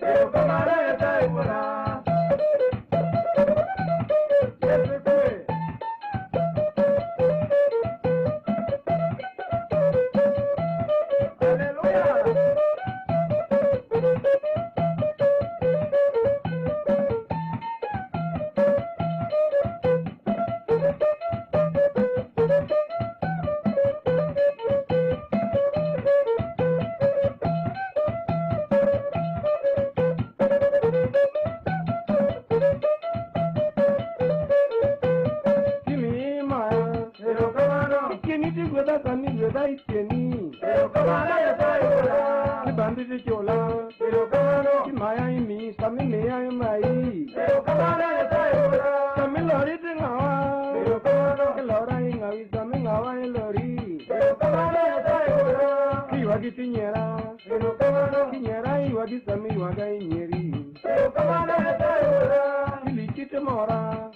mora.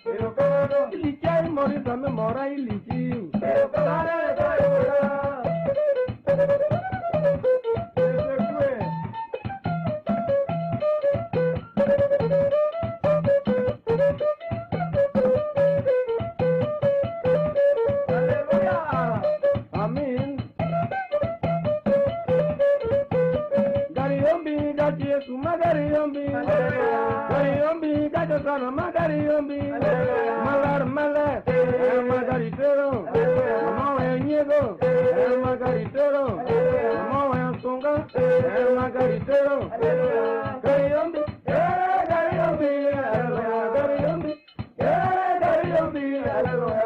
Ilichai mori same mora ilichi. Amin. Gariyombi gachi Yesu magariyombi. Gariyombi gachi sana magariyombi. Malar male magaritero. Mama wenyego magaritero. Mama wensonga magaritero. Gariyombi gariyombi gariyombi gariyombi hallelujah.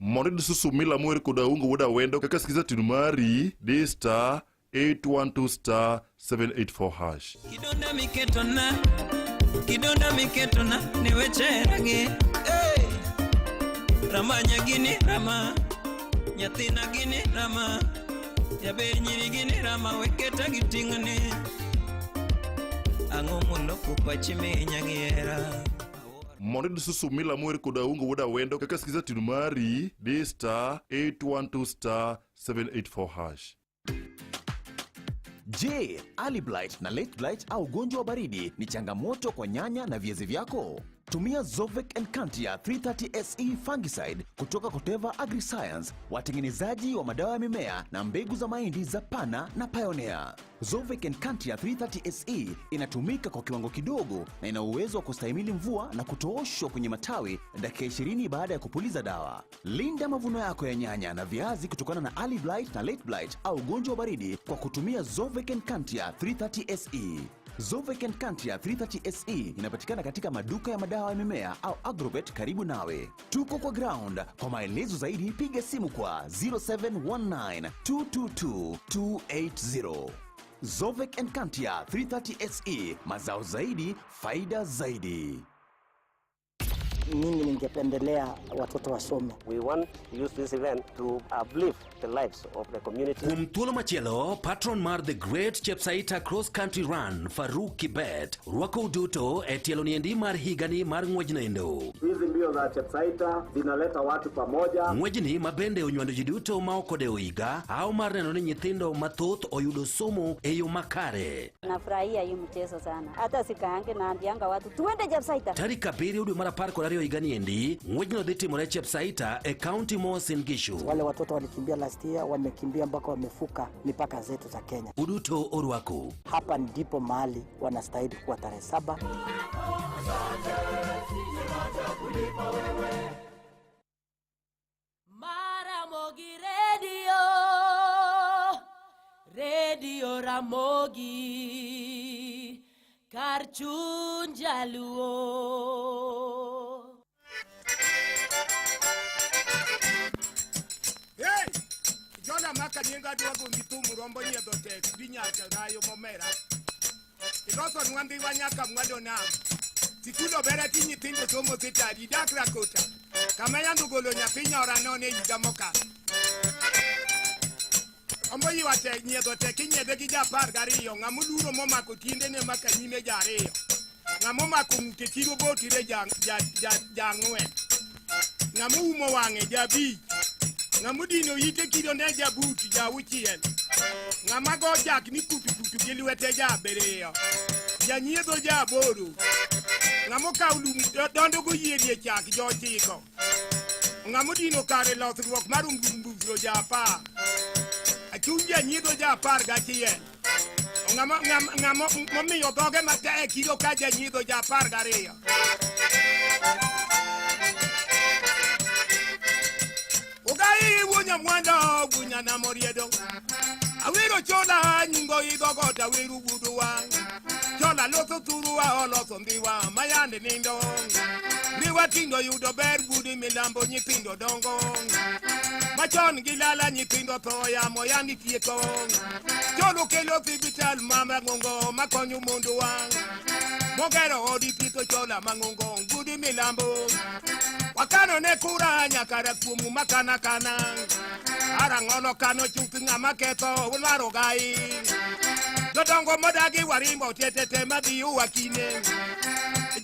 Mondo susumila mwere koda ungo woda wendo kaka sikiza tinu mari D star 812 star 784 hash. Kidonda miketona niwecherage hey. Ramanya gini rama nyathina gini rama yaber nyiri gini rama weketa giting'one ang'o mondo kupachime nyangiera. Mondo susumila mwere koda ungo woda wendo kaka sikiza tinu mari D star 812 star 784 hash. Je, early blight na late blight au ugonjwa wa baridi ni changamoto kwa nyanya na viazi vyako? Tumia Zovec Encantia 330 SE fungicide kutoka Koteva Agriscience, watengenezaji wa madawa ya mimea na mbegu za mahindi za Pana na Pioneer. Zovec Encantia 330 SE inatumika kwa kiwango kidogo na ina uwezo wa kustahimili mvua na kutooshwa kwenye matawi dakika 20 baada ya kupuliza dawa. Linda mavuno yako ya nyanya na viazi kutokana na early blight na late blight au ugonjwa wa baridi kwa kutumia Zovec Encantia 330 SE. Zovec Encantia 330 SE inapatikana katika maduka ya madawa ya mimea au Agrovet karibu nawe. Tuko kwa ground. Kwa maelezo zaidi piga simu kwa 0719 222 280. Zovec Encantia 330 SE, mazao zaidi, faida zaidi. Mimi ningependelea watoto wasome. We want to use this event to uplift the lives of the community. Thuolo machielo, patron mar the Great Chepsaita Cross Country Run, Faruk Kibet, rwako duto e tielo niendi mar higani mar ng'wejnendo. Hizi mbio za Chepsaita zinaleta watu pamoja. Ng'wejni mabende onywando ji duto ma okodewo higa, au mar neno ni nyithindo mathoth oyudo somo e yo makare. Nafurahia hii mchezo sana. Hata sikaange na ambianga watu tuende Chepsaita. Tarik 7 dwe mar 10 higani endi, ng'wejno dhi timore Chepsaita e kaunti mo Uasin Gishu. Wale watoto walikimbia last year, wamekimbia mpaka wamefuka mipaka zetu za Kenya. Uduto orwako. Hapa ndipo mahali wanastahili kuwa tarehe 7. Maramogi Radio Ramogi Karchun Jaluo. Hey! Jona maka nyinga duogo ngitumu rombo nyedo tek binyaka rayo momera. Igoso nwandi wanyaka mwado na. Tikulo bere tinyi tindo somo setari dakra kota. Kamaya ndugolo nyapinya orano ne yigamoka. Omboyi wate nyedo tek nyede gija par gariyo ngamuluro moma kutinde ne maka nyime jariyo. Ngamoma kumkekiro botire jangwe. Ngamumo wange jabi. Ngamudino yite kido ne jabuti jawuchien. Ngamago jak ni kutu giliwete jabereyo. Janyedo jaboro. Ngamoka ulum dondo go yedie chak jochiko. Ngamudino kare losruok marum bumbufro japa. Achunja nyedo japar gachien. Ngamo momiyo doge mate kido ka janyedo japar gareyo. Ugai wunya mwanda gunya na moriedo. Awiro chola nyingo idogota wiru buduwa. Chola loso turuwa oloso ndiwa mayande nindo. Niwa tindo yudo ber budi milambo nyitindo dongo. Machon gilala nyitindo toya moyani tieko. Cholo kelo fibital mama ngongo makonyu mundu wang. Mogero odi pito chola mangongo budi milambo. Wakano ne kura nyakara kumu makana kana. Arangono kano chupi ngama keto ularo gai. Jodongo modagi warimbo tetete madhi uwakine.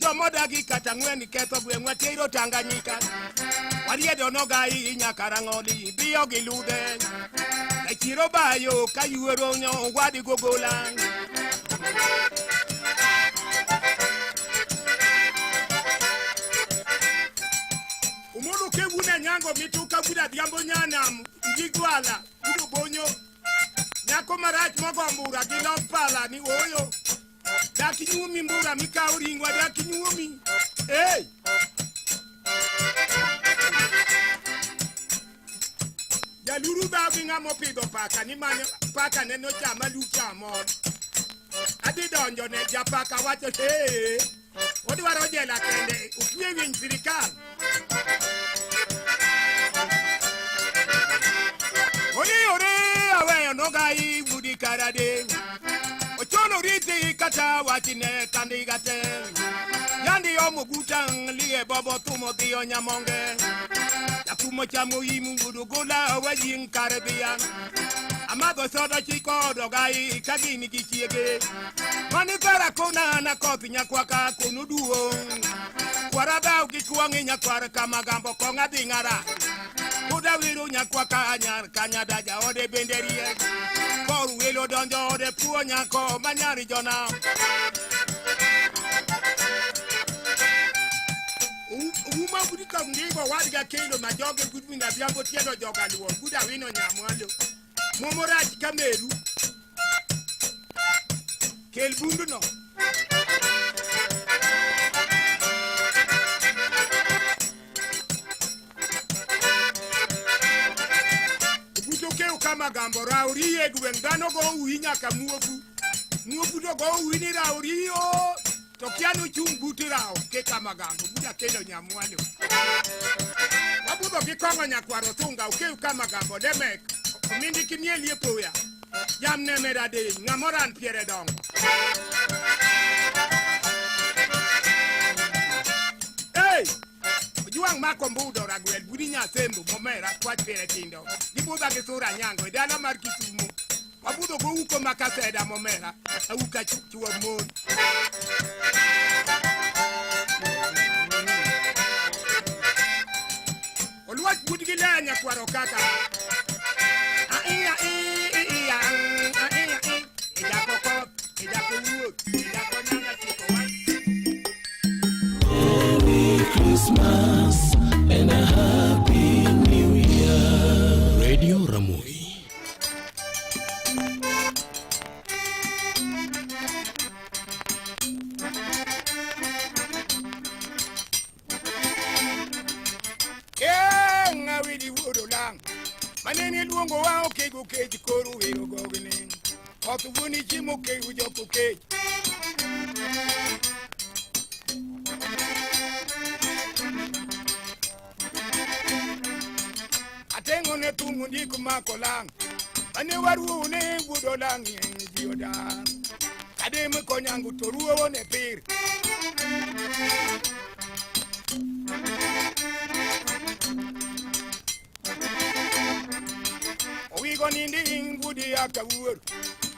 Jomodagi kata ng'wen ketho gweng'wa tero Tanganyika. Wariedo nogai nyakarang'oli biyo gilude. E chiro bayo kayuoro nyo wadi gogola. Umuru ke wuna nyango mituka buda diambo nyanam ngigwala udo bonyo. Nyako marach mogombura gilopala ni oyo. Daki nyumi mbura mikauri ngwa daki nyumi. Hey! Jaluru babi nga mopido paka ni mane paka neno chama lucha mon. Adi donjo ne japaka wacho hey. Odi waro jela kende upie win sirikal. Ori awe nogai budi karade. Ochono riti kata watine kandigate. Yandi omugutang liye bobo tumo dio nyamonge. Yakumo chamo imu budugola wajin karabia. Amado soda chiko dogai kagini kichiege. Manipara kona na kopi nyakwaka kunuduo. Kwarada ukikuangi nyakwara kama gambo konga dingara. Kuda wiru nyakwaka nyar kanyada ja ode benderie. Koru welo donjo ode puo nyako manyari jona. Uma budika ngibo wadiga kendo majoge gudwinga biambo tiendo joga luo. Kuda wino nyamwalo. Momoraji kameru. Kel bundu no. Kama gambo rauri egwengano go uinya kamuofu muofu do go uini rauri yo tokianu chumbuti rao ke kama gambo buda kendo nyamwalo wabudo kikongo nyakwaro tunga uke kama gambo demek mindi kimielie poya yamne merade ngamoran piere dong hey juang makombudo ragwel budinya sembo momera kwa piere tindo Buda kisura nyango idana mar Kisumu wabudo go uko makaseda momera auka chuwa mon Olwat budigilanya kwaro kaka Merry Christmas and a happy New Year. Radio Ramoi. Ngawidi wodolang manene luongo wa okego keji koru wero gogne otubuni chimo ke ujoko keji atengo ne tungu ndiku makolang ane waru ne wodolang dioda kade me konyangu toruo ne pir Owigo nindi ingudi akawur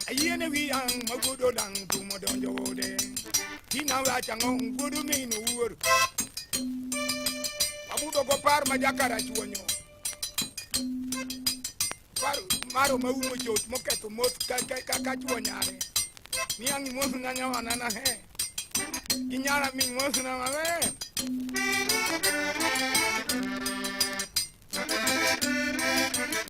ayene wi ang magudo lang tumodonjo ode tina wacha ngong gudu minu wur abudo go par majakara chuonyo par maro maumo chot moketo mot ka chuonyare ni ang mo nanya wana he inyara mi mo na mame